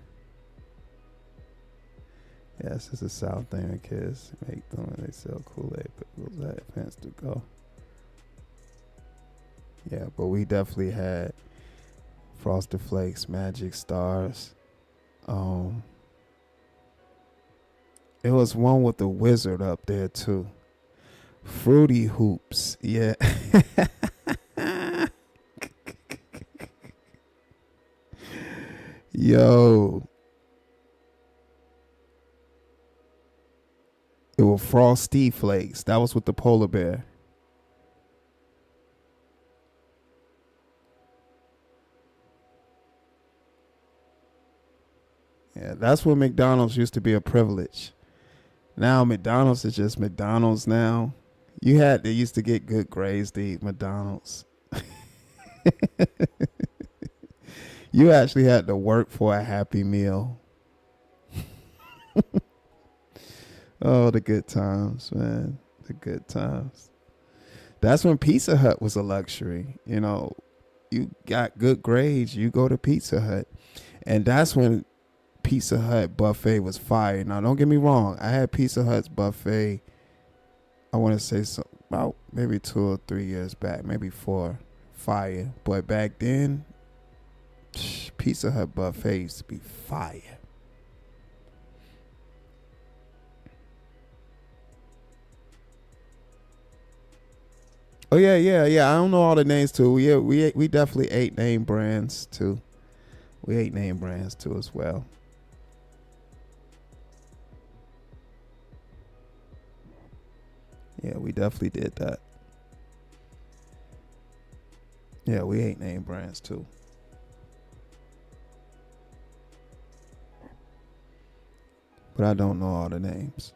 Yes, it's a South thing when kids make them and they sell Kool-Aid, but those that fans to go. Yeah, but we definitely had Frosted Flakes, Magic Stars. It was one with the wizard up there too. Fruity Hoops. Yeah. Yo. It was Frosty Flakes. That was with the polar bear. Yeah, that's when McDonald's used to be a privilege. Now McDonald's is just McDonald's now. They used to get good grades to eat McDonald's. You actually had to work for a Happy Meal. Oh, the good times, man. The good times. That's when Pizza Hut was a luxury. You know, you got good grades, you go to Pizza Hut. And that's when Pizza Hut buffet was fire. Now, don't get me wrong. I had Pizza Hut's buffet, I want to say about maybe 2 or 3 years back, maybe 4. Fire. But back then, Pizza Hut buffet used to be fire. Oh yeah. I don't know all the names too. Yeah, we definitely ate name brands too. We ate name brands too as well. Yeah, we definitely did that. Yeah, we ate name brands too. But I don't know all the names.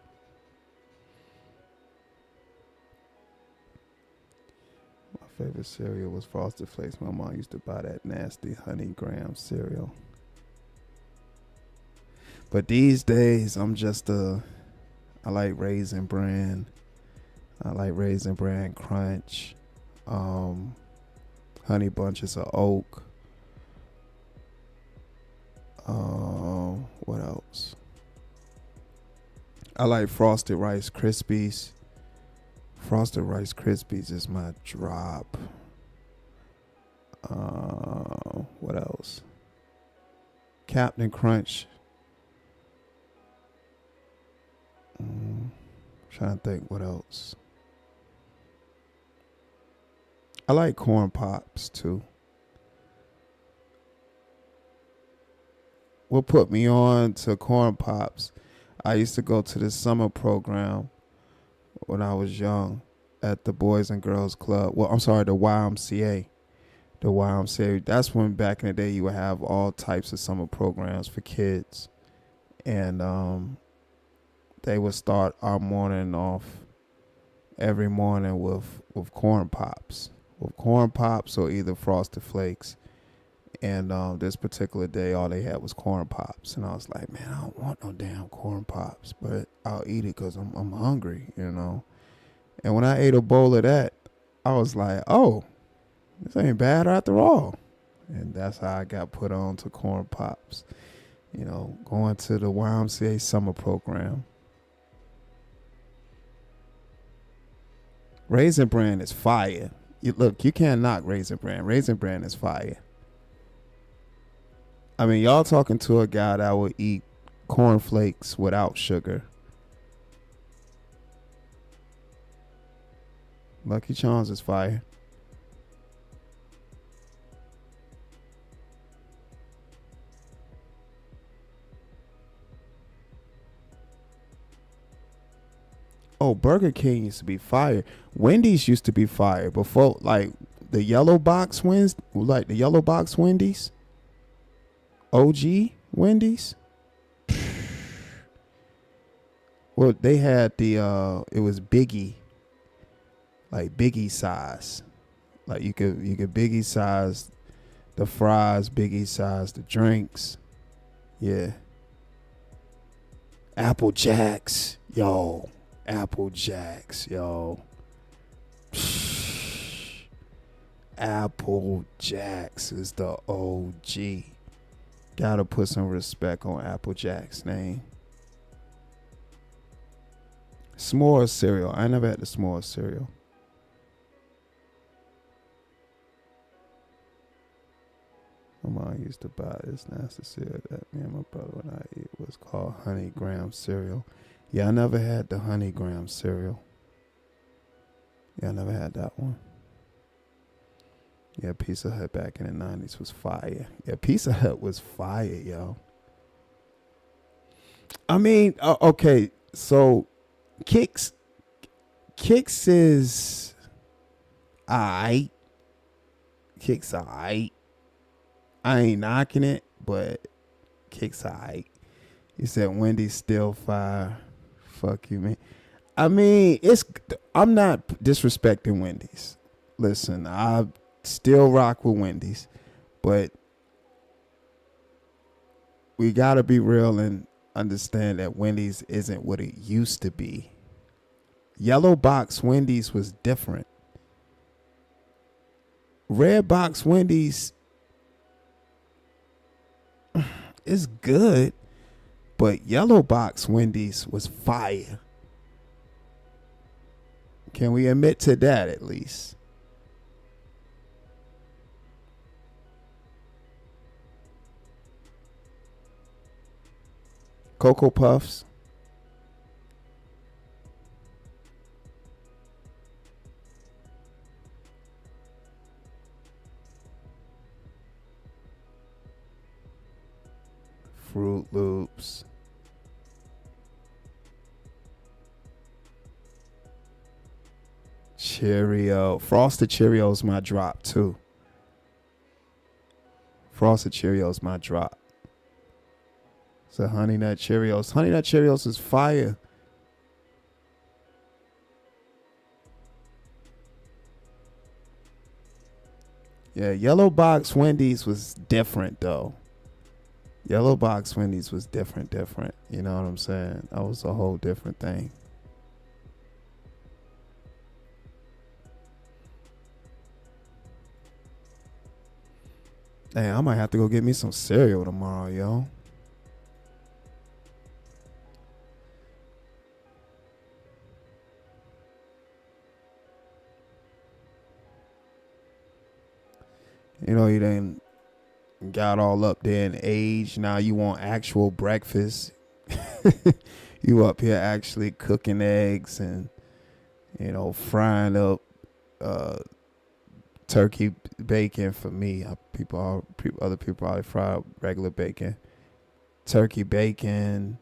My favorite cereal was Frosted Flakes. My mom used to buy that nasty honey graham cereal. But these days, I like Raisin Bran. I like Raisin Bran Crunch. Honey Bunches of Oak. What else? I like Frosted Rice Krispies. Frosted Rice Krispies is my drop. What else? Captain Crunch. Trying to think what else. I like Corn Pops too. What put me on to Corn Pops? I used to go to the summer program when I was young at the Boys and Girls Club. Well, I'm sorry, the YMCA. The YMCA. That's when back in the day you would have all types of summer programs for kids. And they would start our morning off every morning with Corn Pops. With Corn Pops or either Frosted Flakes. And this particular day, all they had was Corn Pops. And I was like, man, I don't want no damn Corn Pops. But I'll eat it because I'm hungry, you know. And when I ate a bowl of that, I was like, oh, this ain't bad after all. And that's how I got put on to Corn Pops. You know, going to the YMCA summer program. Raisin Bran is fire. Look, you can't knock Raisin Bran. Raisin Bran is fire. I mean, y'all talking to a guy that would eat cornflakes without sugar. Lucky Charms is fire. Oh, Burger King used to be fire. Wendy's used to be fire before, like the yellow box Wendy's. OG Wendy's. Well, they had it was Biggie, like Biggie size. Like you could Biggie size the fries, Biggie size the drinks. Yeah. Apple Jacks, yo. Apple Jacks, yo. Apple Jacks is the OG. Gotta put some respect on Apple Jack's name. S'mores cereal. I never had the s'mores cereal. used to buy this nasty cereal that me and my brother and I eat. It was called Honey Graham cereal. Yeah, I never had the Honey Graham cereal. Yeah, I never had that one. Yeah, Pizza Hut back in the 90s was fire. Yeah, Pizza Hut was fire, yo. I mean, okay, so Kicks is aight. Kicks aight. I ain't knocking it, but Kicks aight. You said Wendy's still fire. Fuck you, man. I mean, I'm not disrespecting Wendy's. Listen, I still rock with Wendy's, but we gotta be real and understand that Wendy's isn't what it used to be. Yellow box Wendy's was different. Red box Wendy's is good, but yellow box Wendy's was fire. Can we admit to that at least? Cocoa Puffs. Fruit Loops. Frosted Cheerios my drop too. Frosted Cheerios my drop. So Honey Nut Cheerios. Honey Nut Cheerios is fire. Yeah, Yellow Box Wendy's was different though. Yellow Box Wendy's was different. You know what I'm saying? That was a whole different thing. Hey, I might have to go get me some cereal tomorrow, yo. You know, you done got all up there in age. Now you want actual breakfast. You up here actually cooking eggs and, you know, frying up turkey bacon for me. Other people probably fry up regular bacon. Turkey bacon,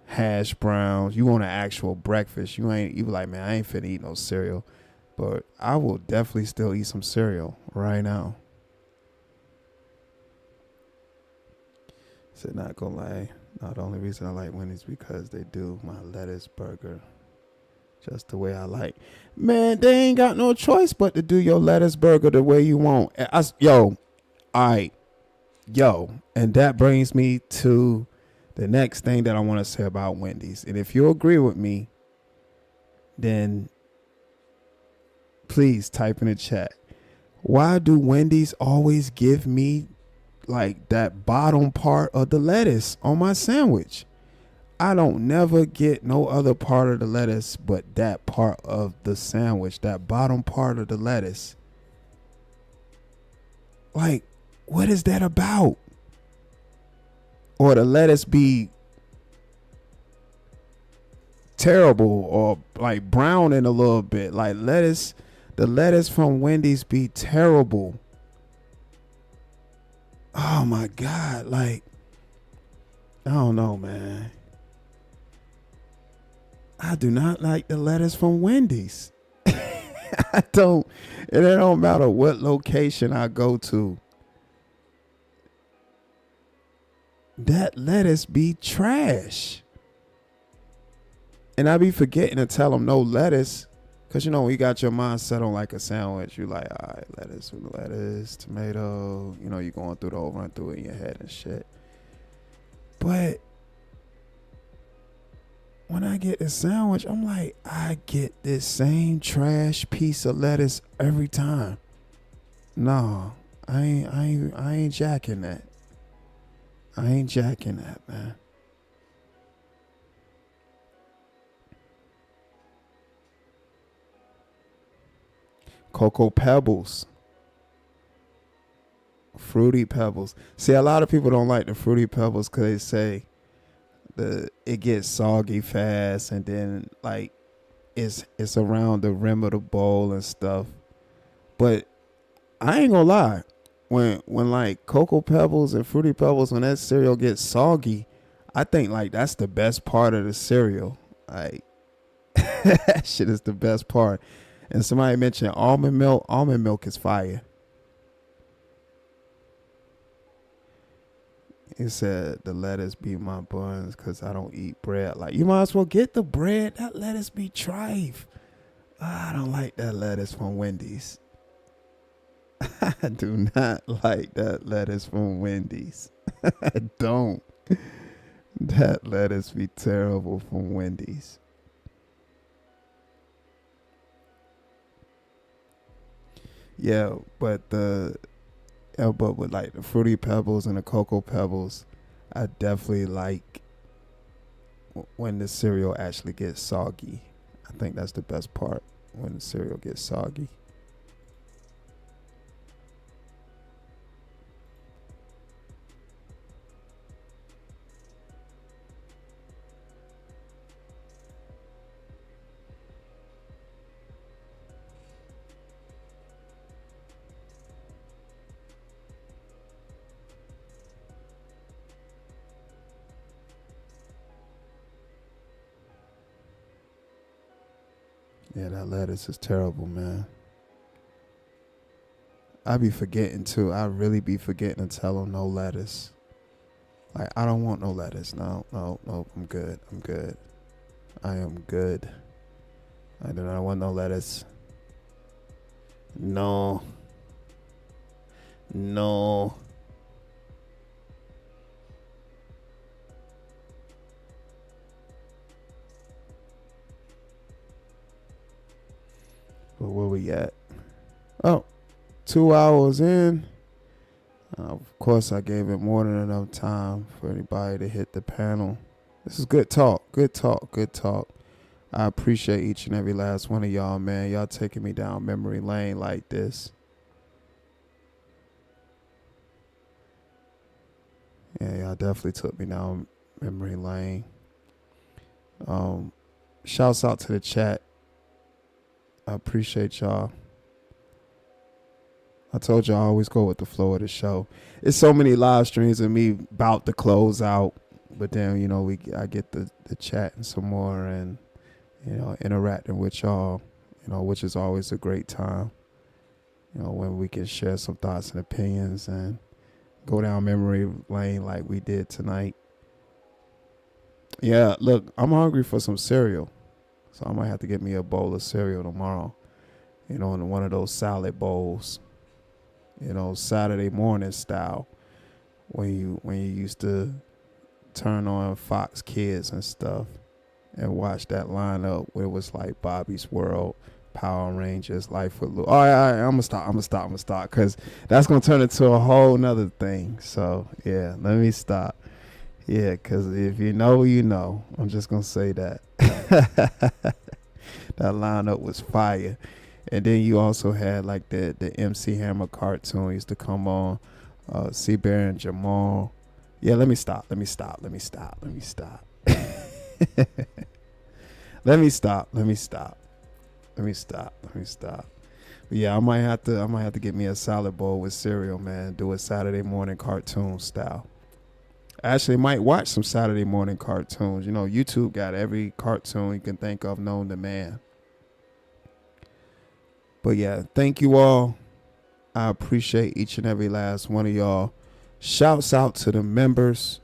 hash browns. You want an actual breakfast. You be like, man, I ain't finna eat no cereal. But I will definitely still eat some cereal right now. Said not gonna lie. No, the only reason I like Wendy's because they do my lettuce burger just the way I like. Man, they ain't got no choice but to do your lettuce burger the way you want. All right. And that brings me to the next thing that I want to say about Wendy's. And if you agree with me, then please type in the chat. Why do Wendy's always give me like that bottom part of the lettuce on my sandwich? I don't never get no other part of the lettuce but that part of the sandwich, that bottom part of the lettuce. Like, what is that about? Or the lettuce be terrible or like browning a little bit. Like the lettuce from Wendy's be terrible. Oh my God. Like, I don't know, man. I do not like the lettuce from Wendy's. I don't. And it don't matter what location I go to. That lettuce be trash. And I be forgetting to tell them no lettuce. Because, you know, when you got your mind set on like a sandwich, you like, all right, lettuce, tomato. You know, you're going through the whole run through it in your head and shit. But when I get the sandwich, I'm like, I get this same trash piece of lettuce every time. No, I ain't jacking that. I ain't jacking that, man. Cocoa Pebbles. Fruity Pebbles. See, a lot of people don't like the Fruity Pebbles because they say it gets soggy fast, and then like it's around the rim of the bowl and stuff. But I ain't gonna lie, when like Cocoa Pebbles and Fruity Pebbles, when that cereal gets soggy, I think like that's the best part of the cereal. Like that shit is the best part. And somebody mentioned almond milk. Almond milk is fire. He said the lettuce be my buns because I don't eat bread. Like, you might as well get the bread. That lettuce be trife. I don't like that lettuce from Wendy's. I do not like that lettuce from Wendy's. I don't. That lettuce be terrible from Wendy's. Yeah, but with like the Fruity Pebbles and the Cocoa Pebbles, I definitely like when the cereal actually gets soggy. I think that's the best part, when the cereal gets soggy. Yeah, that lettuce is terrible, man. I be forgetting too. I really be forgetting to tell them no lettuce. Like, I don't want no lettuce. No, I'm good. I am good. I do not want no lettuce. No. But where we at? Oh, 2 hours in. Of course, I gave it more than enough time for anybody to hit the panel. This is good talk. I appreciate each and every last one of y'all, man. Y'all taking me down memory lane like this. Yeah, y'all definitely took me down memory lane. Shouts out to the chat. I appreciate y'all. I told you I always go with the flow of the show. It's so many live streams of me about to close out, but then, you know, I get the chatting some more and, you know, interacting with y'all, you know, which is always a great time, you know, when we can share some thoughts and opinions and go down memory lane like we did tonight. Yeah, look, I'm hungry for some cereal. So I might have to get me a bowl of cereal tomorrow, you know, in one of those salad bowls, you know, Saturday morning style, when you used to turn on Fox Kids and stuff and watch that lineup where it was like Bobby's World, Power Rangers, Life with Lou. All right, I'm gonna stop, because that's gonna turn into a whole nother thing. So yeah, let me stop. Yeah, because if you know, you know. I'm just going to say that. That lineup was fire. And then you also had like the MC Hammer cartoon used to come on. C-Bear and Jamal. Yeah, let me stop. Let me stop. Let me stop. But yeah, I might have to get me a salad bowl with cereal, man. Do a Saturday morning cartoon style. I actually might watch some Saturday morning cartoons. You know, YouTube got every cartoon you can think of known to man. But yeah, thank you all. I appreciate each and every last one of y'all. Shouts out to the members,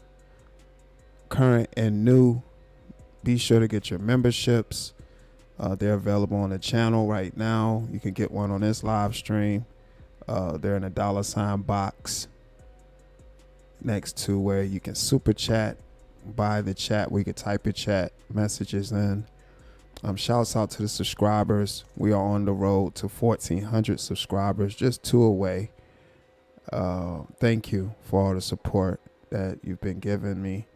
current and new. Be sure to get your memberships. They're available on the channel right now. You can get one on this live stream. They're in a $ box next to where you can super chat, buy the chat where you can type your chat messages in. Shouts out to the subscribers. We are on the road to 1,400 subscribers, just 2 away. Thank you for all the support that you've been giving me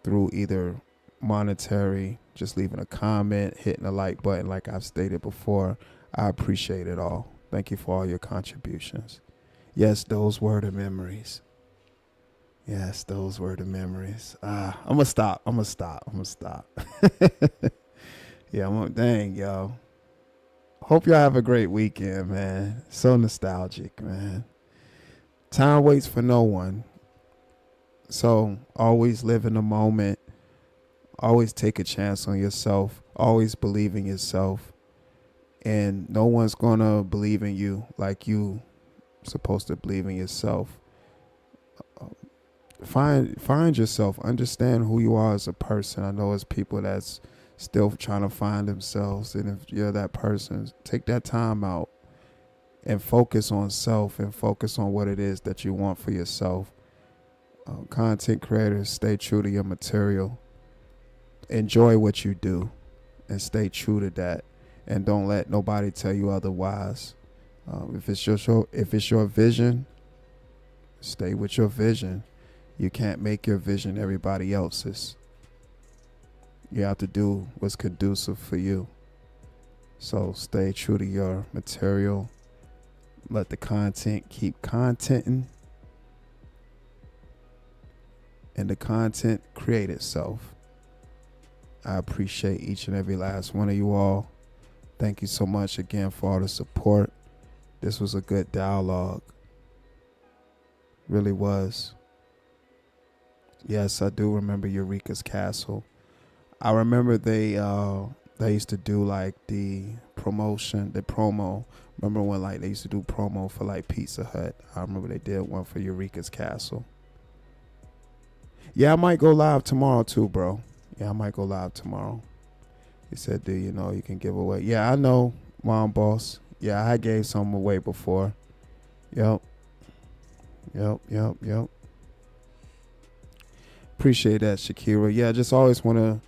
through either monetary, just leaving a comment, hitting the like button like I've stated before. I appreciate it all. Thank you for all your contributions. Yes, those were the memories. Yes, those were the memories. I'm gonna stop. Yeah, dang, yo. Hope y'all have a great weekend, man. So nostalgic, man. Time waits for no one. So always live in the moment. Always take a chance on yourself. Always believe in yourself. And no one's gonna believe in you like you supposed to believe in yourself. Find yourself. Understand who you are as a person. I know it's people that's still trying to find themselves, and if you're that person, take that time out and focus on self and focus on what it is that you want for yourself. Content creators, stay true to your material. Enjoy what you do and stay true to that, and don't let nobody tell you otherwise. If it's your vision, stay with your vision. You can't make your vision everybody else's. You have to do what's conducive for you. So stay true to your material. Let the content keep contenting. And the content create itself. I appreciate each and every last one of you all. Thank you so much again for all the support. This was a good dialogue. Really was. Yes, I do remember Eureka's Castle. I remember they used to do like the promo. Remember when like they used to do promo for like Pizza Hut? I remember they did one for Eureka's Castle. Yeah, I might go live tomorrow too, bro. Yeah, I might go live tomorrow. He said, do you know you can give away? Yeah, I know, Mom Boss. Yeah, I gave some away before. Yep. Appreciate that, Shakira. Yeah, I just always want to,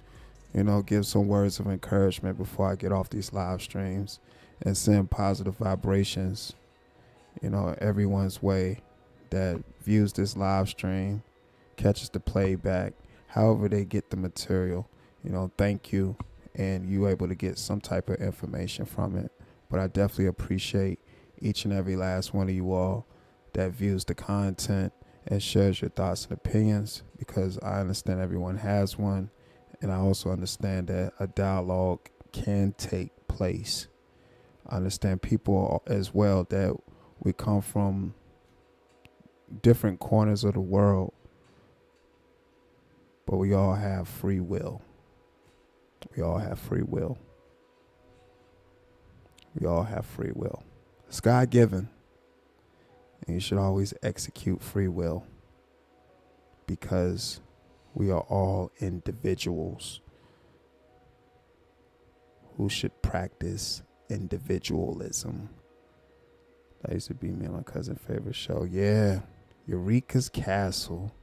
give some words of encouragement before I get off these live streams and send positive vibrations, everyone's way that views this live stream, catches the playback, however they get the material. Thank you, and you able to get some type of information from it. But I definitely appreciate each and every last one of you all that views the content and shares your thoughts and opinions, because I understand everyone has one, and I also understand that a dialogue can take place. I understand people as well that we come from different corners of the world, but we all have free will. We all have free will. We all have free will. It's God-given. And you should always execute free will, because we are all individuals who should practice individualism. That used to be me and my cousin's favorite show. Yeah, Eureka's Castle.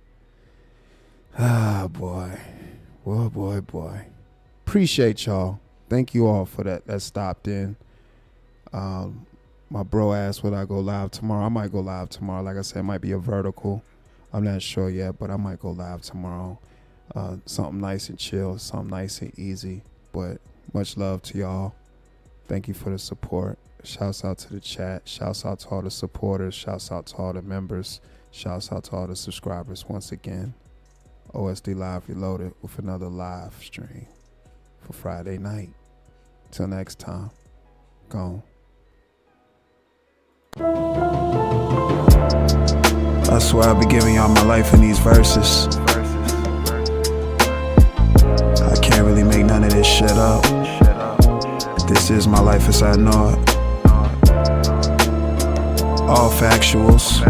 Ah, boy. Boy. Appreciate y'all. Thank you all for that stopped in. My bro asked would I go live tomorrow. I might go live tomorrow. Like I said, it might be a vertical. I'm not sure yet, but I might go live tomorrow. Something nice and chill, something nice and easy. But much love to y'all. Thank you for the support. Shouts out to the chat. Shouts out to all the supporters. Shouts out to all the members. Shouts out to all the subscribers once again. OSD Live Reloaded with another live stream for Friday night. Till next time. Gone. I swear I'll be giving y'all my life in these verses. I can't really make none of this shit up. This is my life as I know it. All factuals.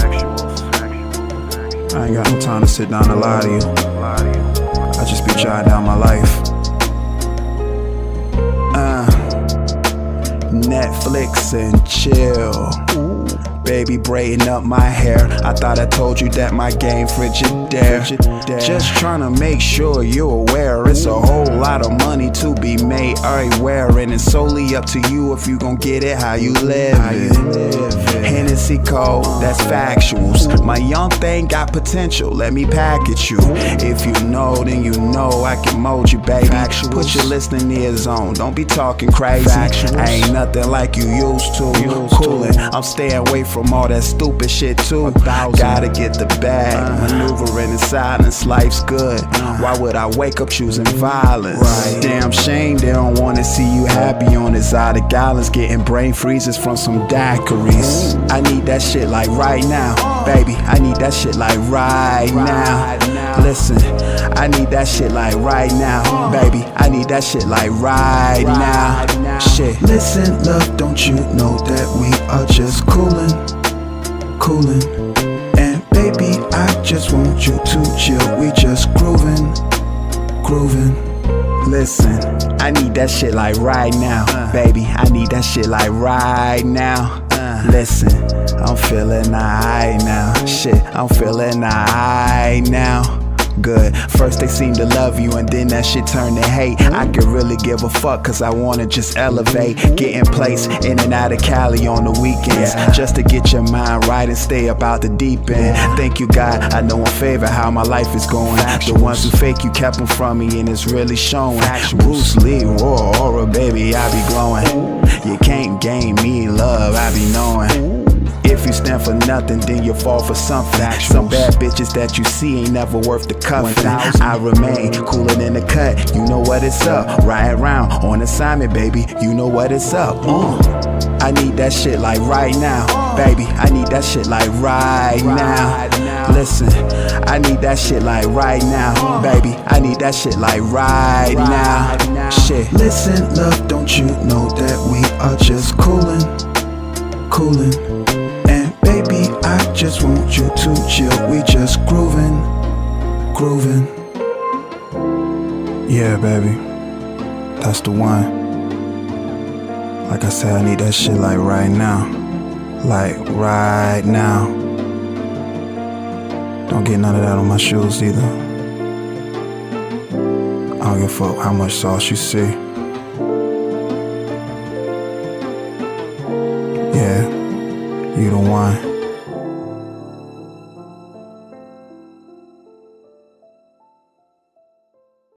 I ain't got no time to sit down and lie to you. I just be jotting down my life. Netflix and chill. Baby braiding up my hair. I thought I told you that my game Frigidaire. Just trying to make sure you're aware. It's a whole lot of money to be made everywhere, and it's solely up to you if you gon' get it how you live it. Hennessy Code, that's factuals. My young thing got potential, let me package you. If you know, then you know I can mold you, baby. Put your listening ears on, don't be talking crazy. I ain't nothing like you used to. Coolin', I'm staying away from from all that stupid shit too. Gotta get the bag, maneuvering in silence, life's good. Why would I wake up choosing violence? Damn shame they don't wanna see you happy on this out of gallons, getting brain freezes from some daiquiris. I need that shit like right now, baby. I need that shit like right now. Listen, I need that shit like right now, baby. I need that shit like right now. Shit. Listen, love, don't you know that we are just coolin', coolin'? And baby, I just want you to chill. We just groovin', groovin'. Listen, I need that shit like right now, baby. I need that shit like right now. Listen, I'm feeling alright now. Shit, I'm feeling alright now. Good. First they seem to love you and then that shit turn to hate. I could really give a fuck cause I wanna just elevate. Getting placed in and out of Cali on the weekends, just to get your mind right and stay about the deep end. Thank you God, I know in favor how my life is going. The ones who fake you kept them from me and it's really showing. Bruce Lee, raw aura, baby, I be glowing. You can't gain me love, I be knowing. If you stand for nothing, then you fall for something. Some bad bitches that you see ain't never worth the cuffing. I remain cooler than the cut, you know what it's up. Ride around on assignment, baby, you know what it's up. I need that shit like right now, baby. I need that shit like right now. Listen, I need that shit like right now, baby. I need that shit like right now. Shit. Listen, love, don't you know that we are just coolin', coolin'? Baby, I just want you to chill. We just groovin', groovin'. Yeah, baby, that's the one. Like I said, I need that shit like right now. Like right now. Don't get none of that on my shoes either. I don't give a fuck how much sauce you see. Yeah, you the one.